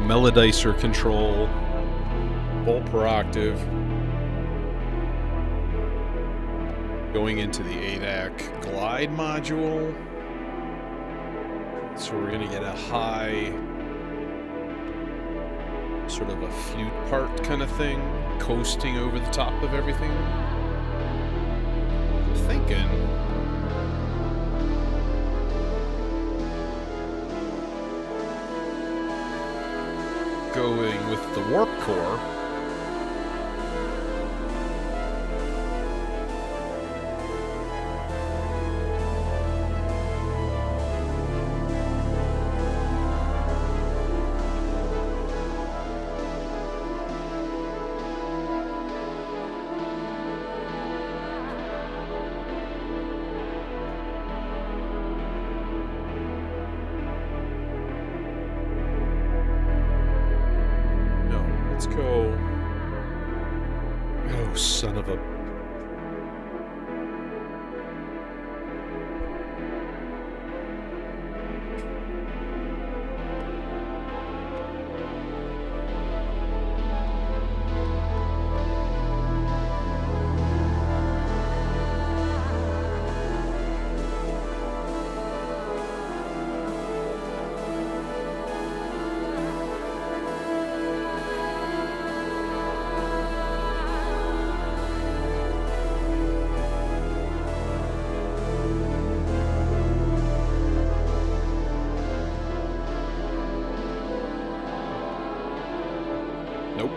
melodizer control, volt per octave, going into the ADAC glide module. So we're going to get a high, sort of a flute part kind of thing, coasting over the top of everything. I'm thinking going with the warp core. Let's go. Oh, son of a... Nope.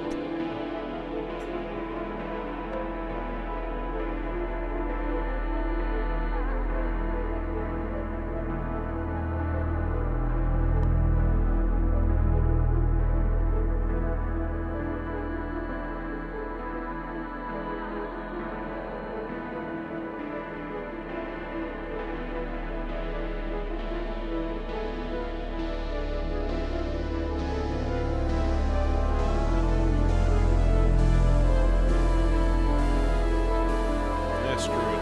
Screw it.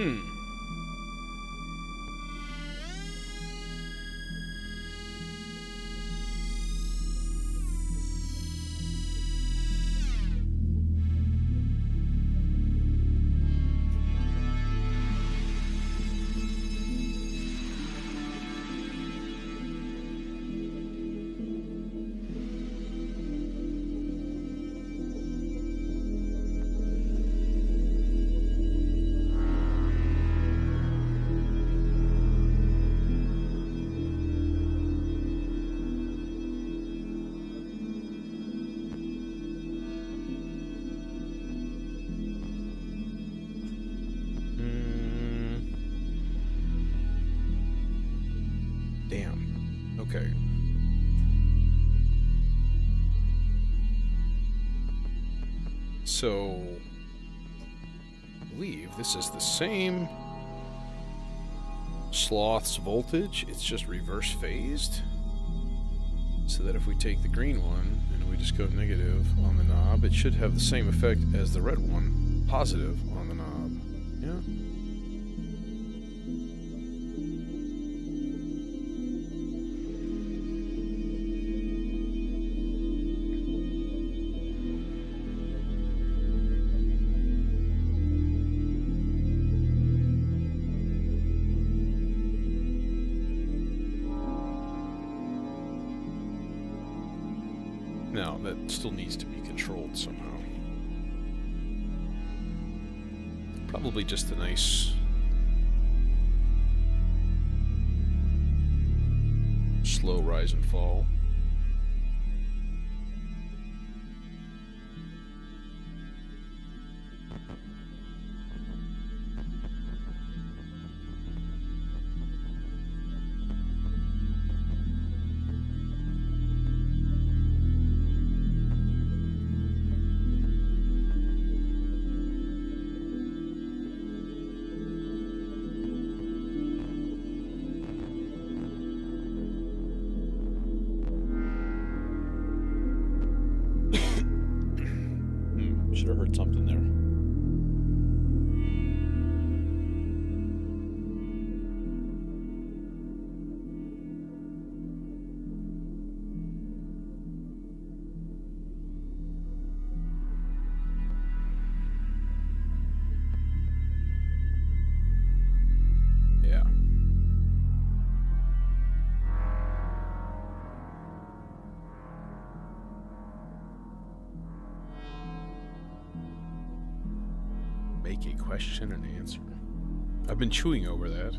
Hmm. Damn. Okay. So, I believe this is the same sloth's voltage. It's just reverse phased. So that if we take the green one and we just go negative on the knob, it should have the same effect as the red one, positive on the knob. Yeah. Now, that still needs to be controlled somehow. Probably just a nice slow rise and fall. Should have heard something there. Yeah. Make a question and answer. I've been chewing over that.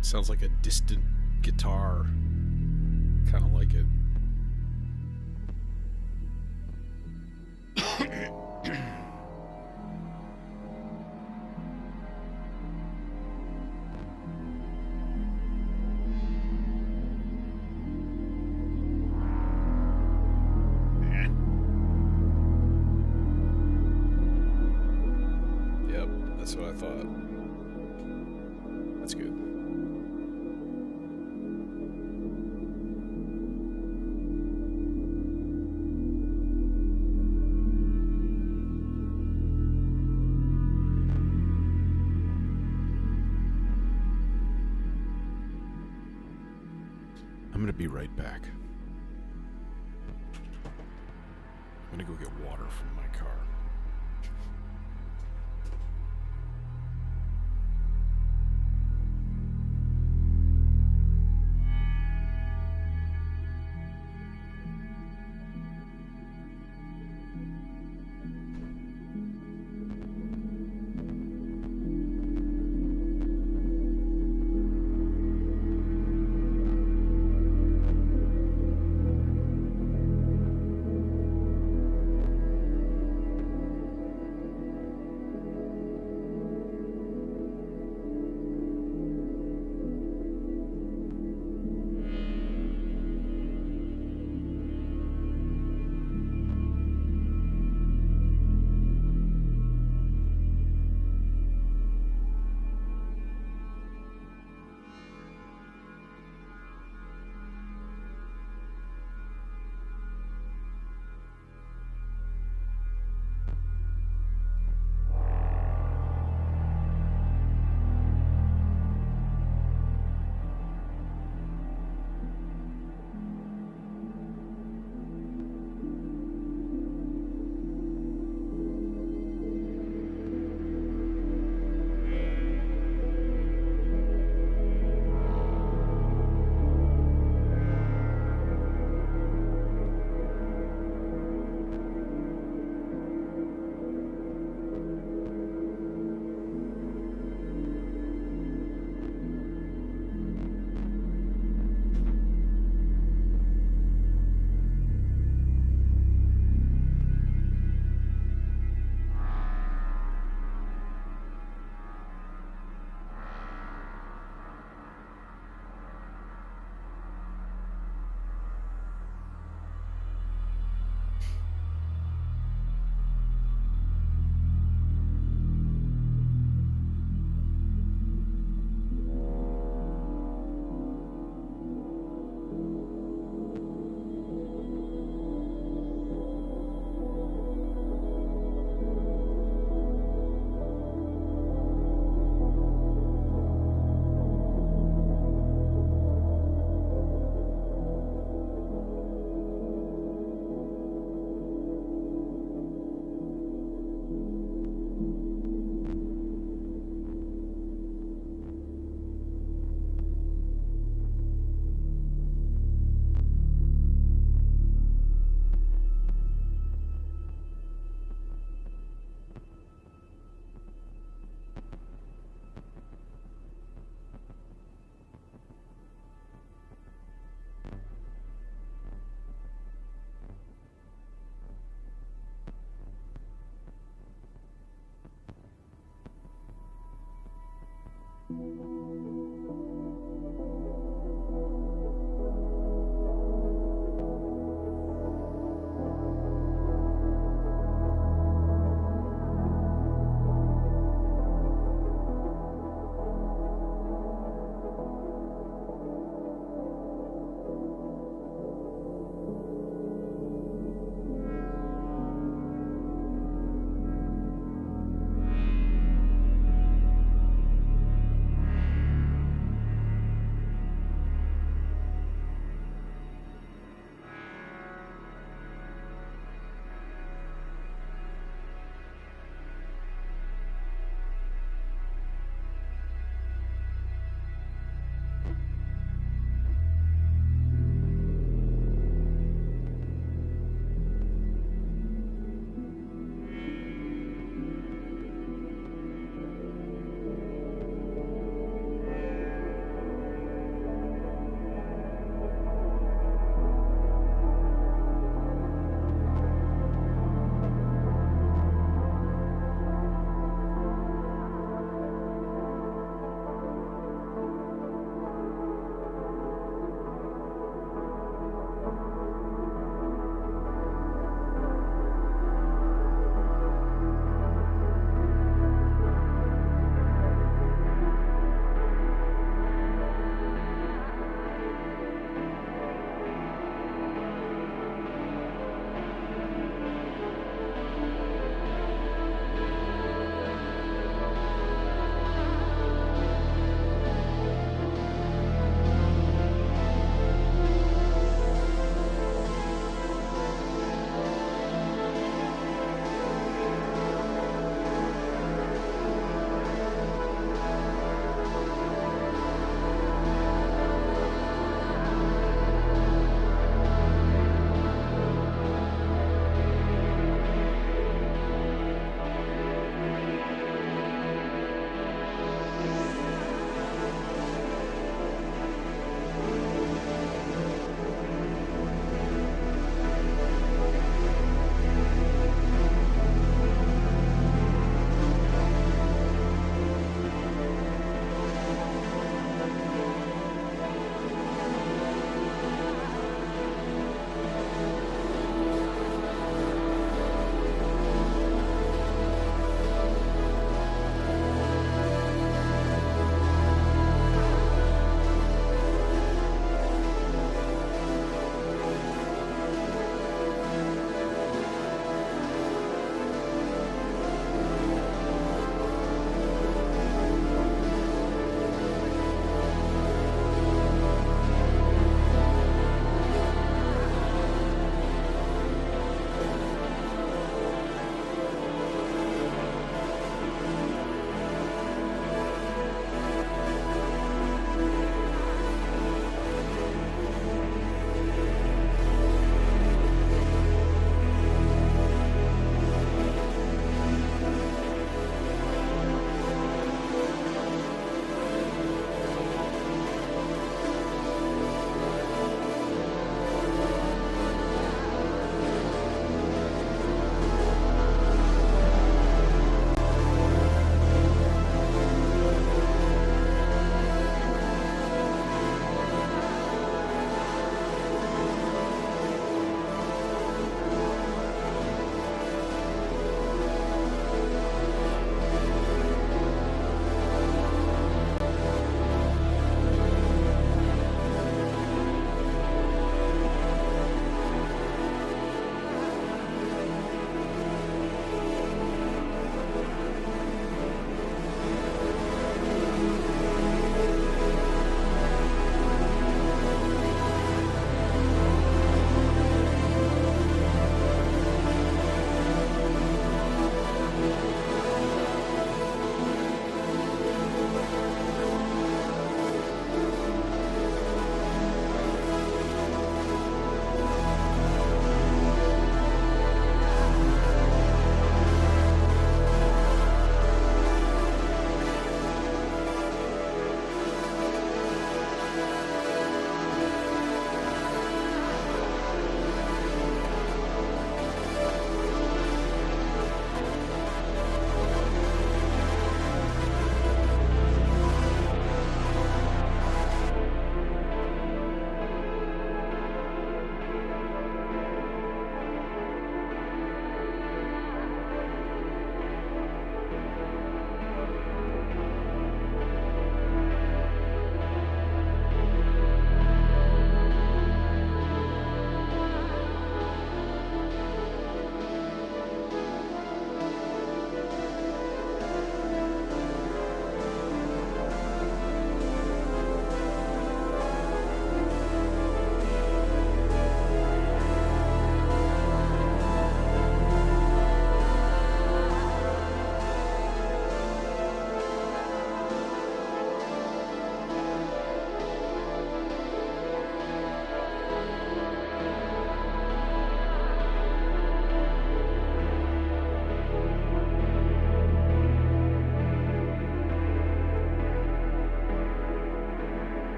Sounds like a distant guitar. Kind of like it. Yep, that's what I thought. That's good. I'm gonna be right back. I'm gonna go get water from my car.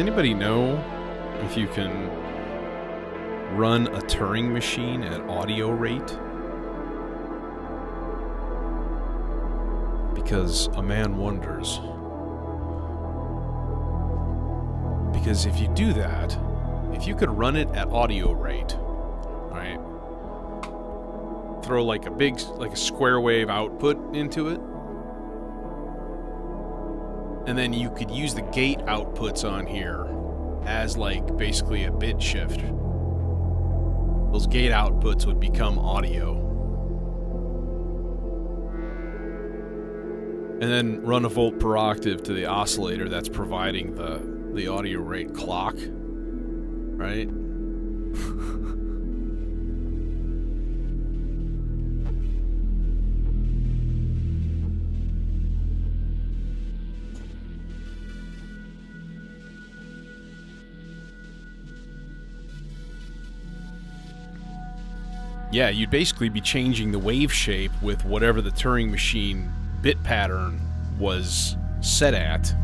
anybody know if you can run a Turing machine at audio rate? Because a man wonders. Because if you do that, if you could run it at audio rate, right? Throw like a square wave output into it, and then you could use the gate outputs on here as like basically a bit shift. Those gate outputs would become audio. And then run a volt per octave to the oscillator that's providing the audio rate clock, right? Yeah, you'd basically be changing the wave shape with whatever the Turing machine bit pattern was set at.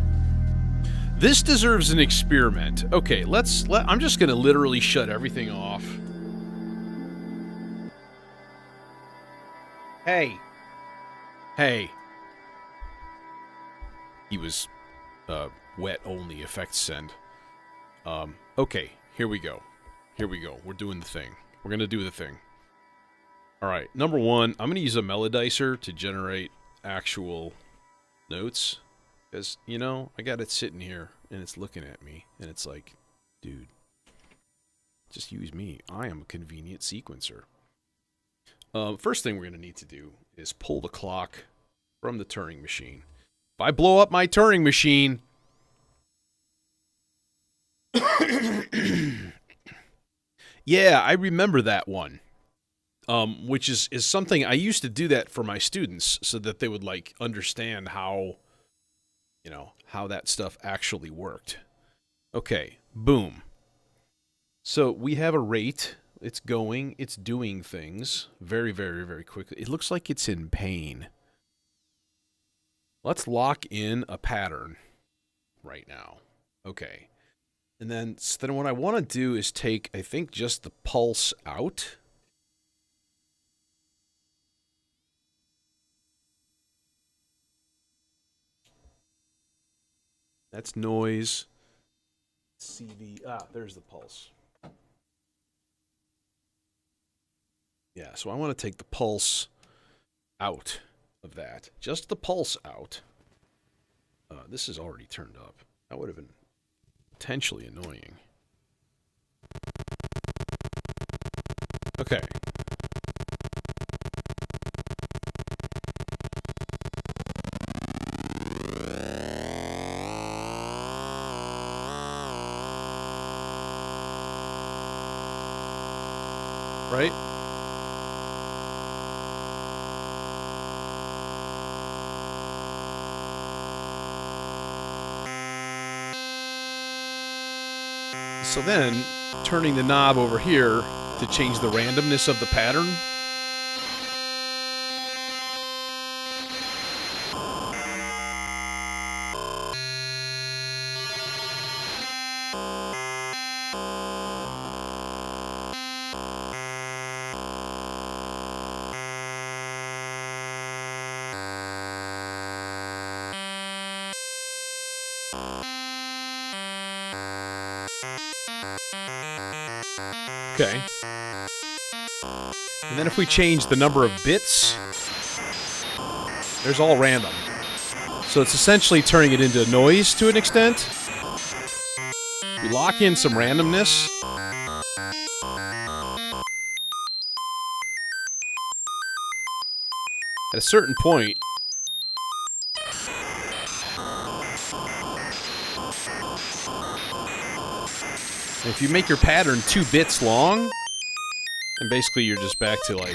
This deserves an experiment. Okay, I'm just going to literally shut everything off. Hey. He was wet only effect send. Okay, here we go. We're doing the thing. We're going to do the thing. All right, number one, I'm going to use a melodizer to generate actual notes. Because, you know, I got it sitting here, and it's looking at me, and it's like, dude, just use me. I am a convenient sequencer. First thing we're going to need to do is pull the clock from the Turing machine. If I blow up my Turing machine... Yeah, I remember that one. Which is something I used to do that for my students so that they would like understand how, you know, how that stuff actually worked. Okay, boom. So we have a rate. It's going. It's doing things very, very, very quickly. It looks like it's in pain. Let's lock in a pattern right now. Okay. And then what I want to do is take, I think, just the pulse out. That's noise. CV. There's the pulse. Yeah, so I want to take the pulse out of that. Just the pulse out. This is already turned up. That would have been potentially annoying. Okay. Right? So then, turning the knob over here to change the randomness of the pattern. Okay. And then if we change the number of bits, there's all random. So it's essentially turning it into noise to an extent. We lock in some randomness. At a certain point, if you make your pattern 2 bits long, and basically you're just back to like...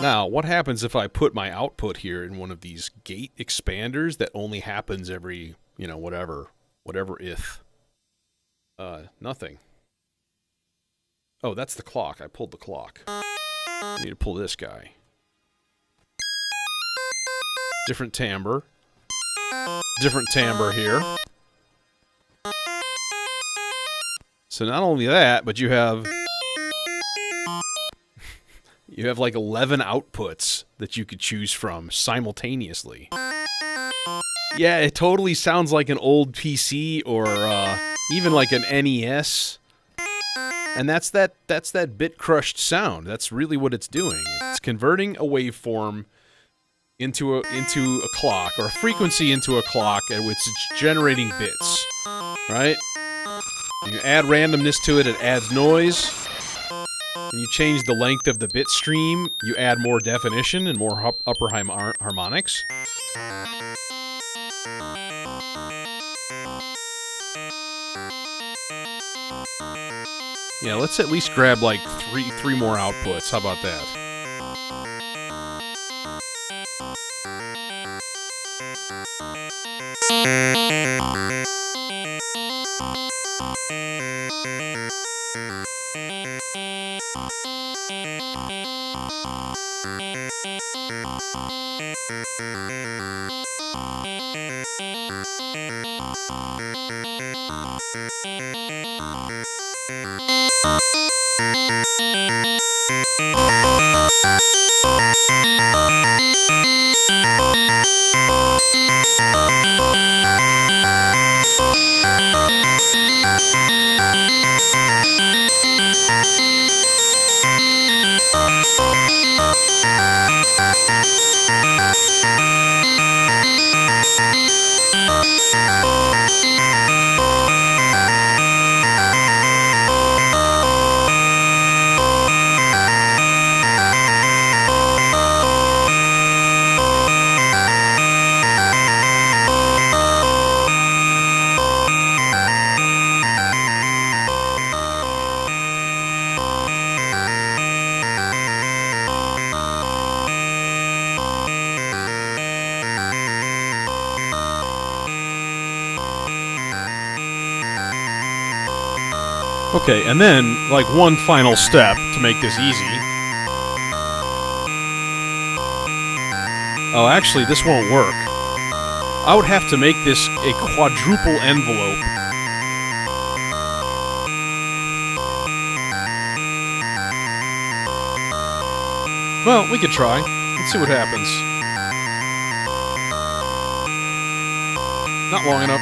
Now, what happens if I put my output here in one of these gate expanders that only happens every, you know, whatever if? Nothing. Oh, that's the clock. I pulled the clock. I need to pull this guy. Different timbre. Different timbre here. So not only that, but you have like 11 outputs that you could choose from simultaneously. Yeah, it totally sounds like an old PC or even like an NES. And that's that bit crushed sound. That's really what it's doing. It's converting a waveform into a clock, or a frequency into a clock, at which it's generating bits. Right? You add randomness to it, it adds noise. When you change the length of the bit stream, you add more definition and more upper harmonics. Yeah, let's at least grab like three more outputs. How about that? Okay, and then, like, one final step to make this easy. Oh, actually, this won't work. I would have to make this a quadruple envelope. Well, we could try. Let's see what happens. Not long enough.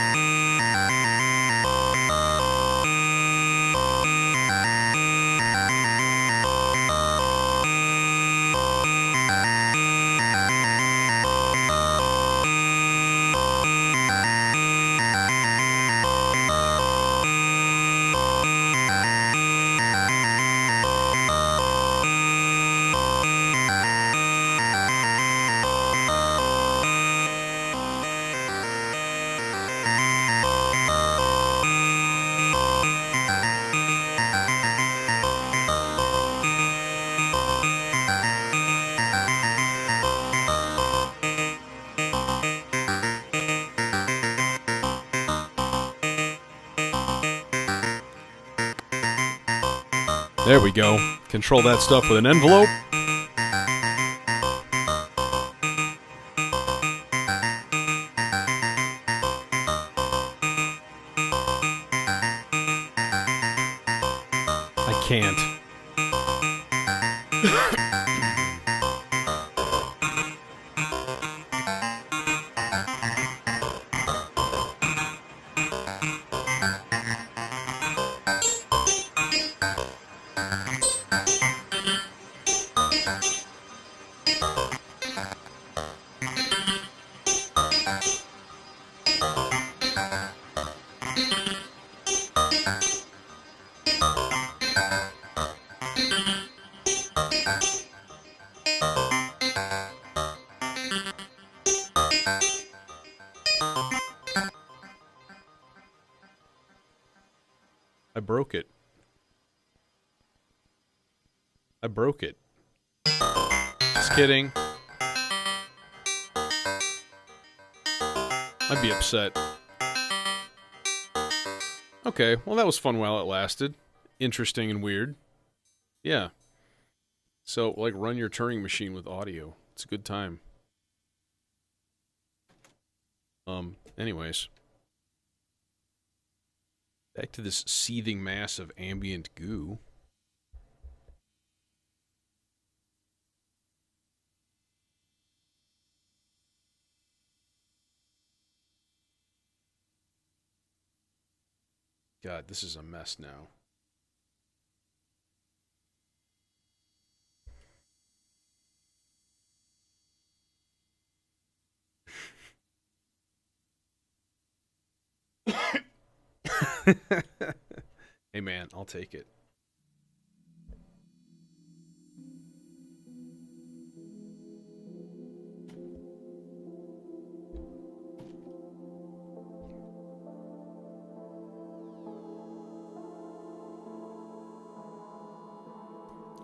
There we go. Control that stuff with an envelope. I can't. I broke it. I broke it. Just kidding. I'd be upset. Okay, well that was fun while it lasted. Interesting and weird. Yeah. So, like, run your Turing machine with audio. It's a good time. Anyways. Back to this seething mass of ambient goo. God, this is a mess now. Hey man, I'll take it.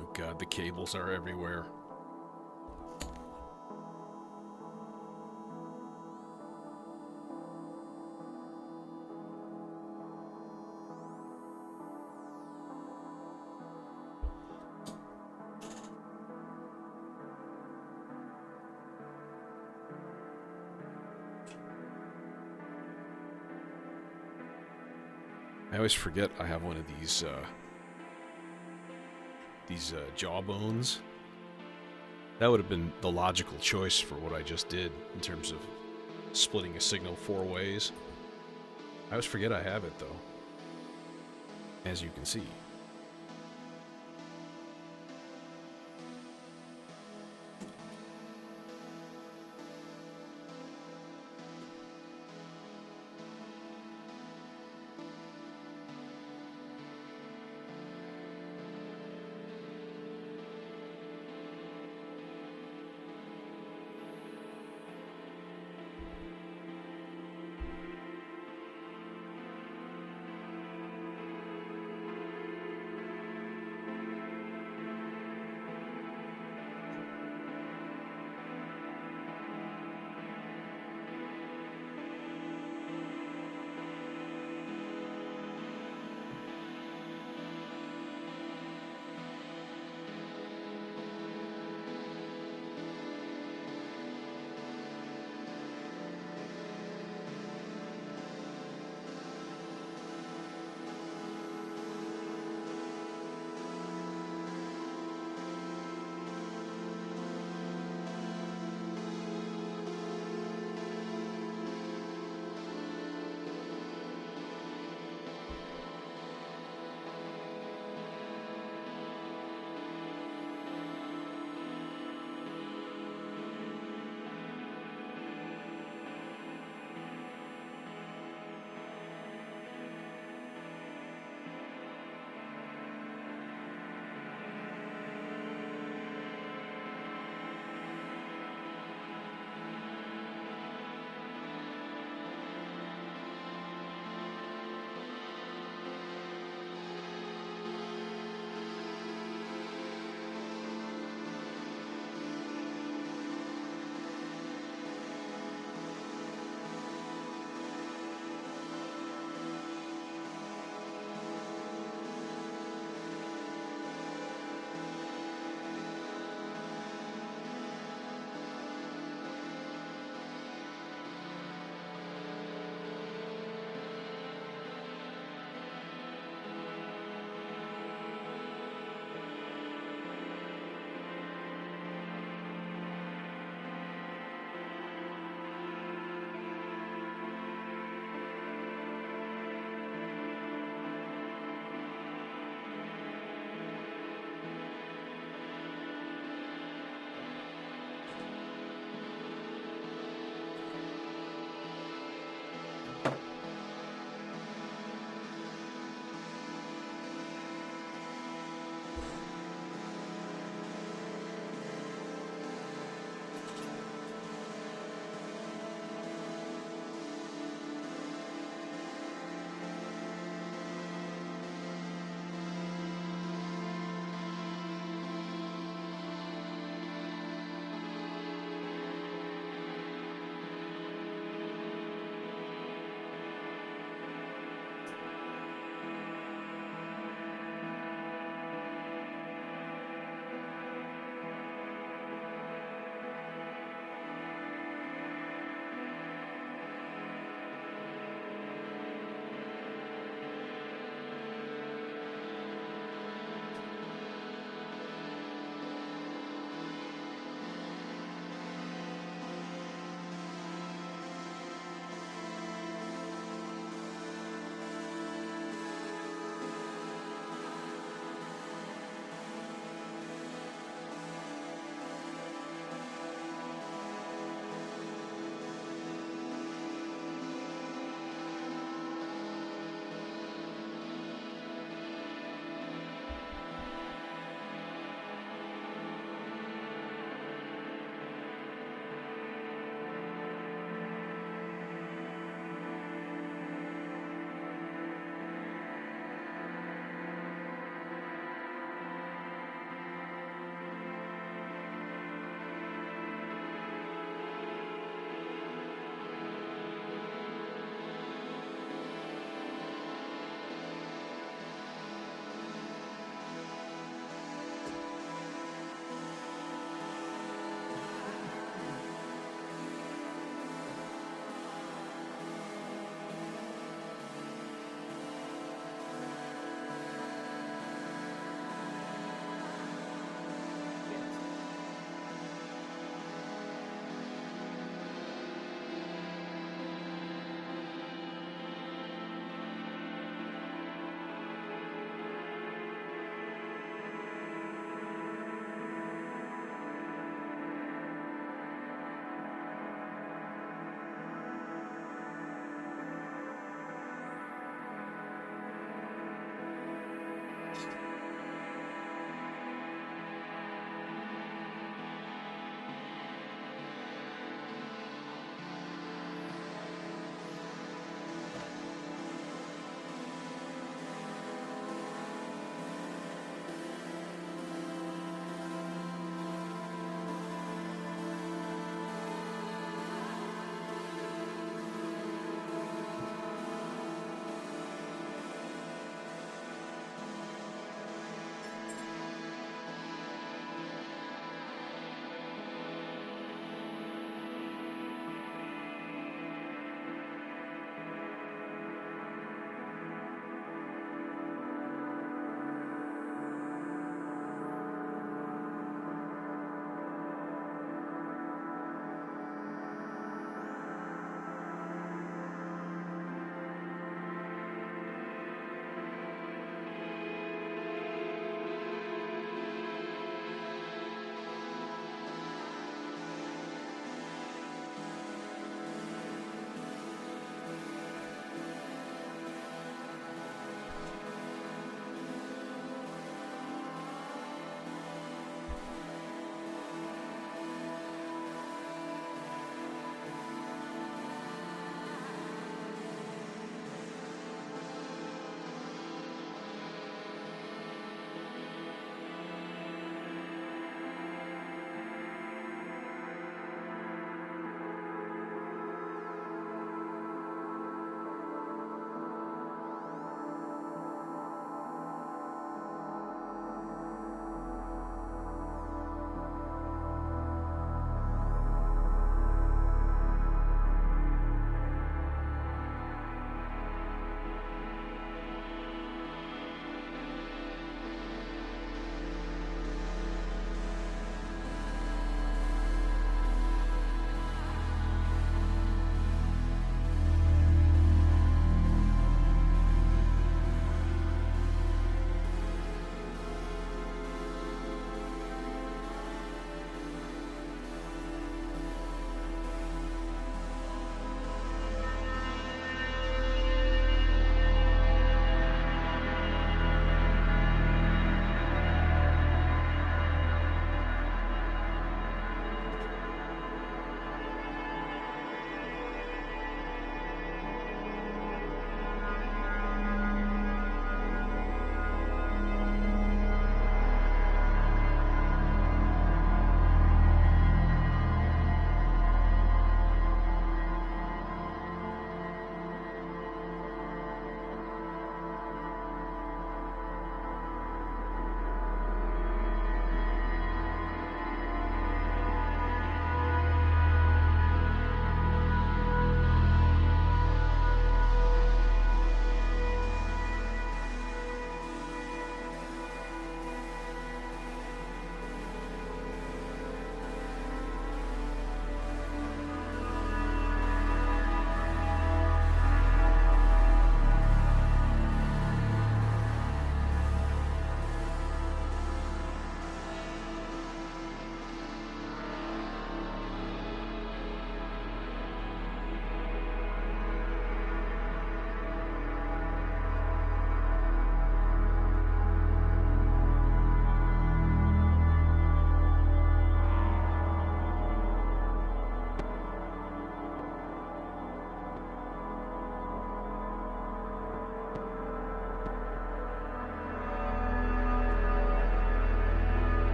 Oh god, the cables are everywhere. I always forget I have one of these jawbones. That would have been the logical choice for what I just did in terms of splitting a signal 4 ways. I always forget I have it though, as you can see.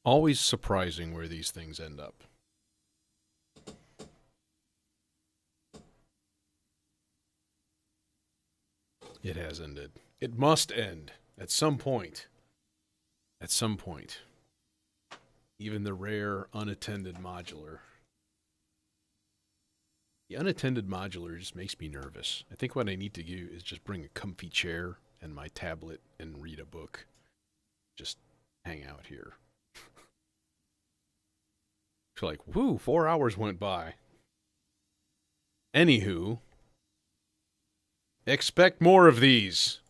Always surprising where these things end up. It has ended. It must end at some point. At some point. Even the rare unattended modular. The unattended modular just makes me nervous. I think what I need to do is just bring a comfy chair and my tablet and read a book. Just hang out here. Feel like, whoo, 4 hours went by. Anywho, expect more of these.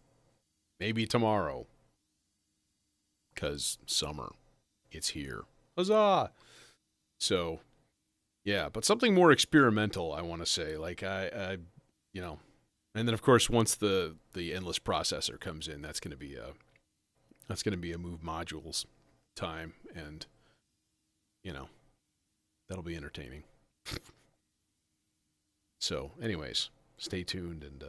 Maybe tomorrow. 'Cause summer. It's here. Huzzah! So, yeah, but something more experimental, I want to say. Like, I, you know, and then of course once the endless processor comes in, that's gonna be a move modules time, and you know, that'll be entertaining. So, anyways, stay tuned and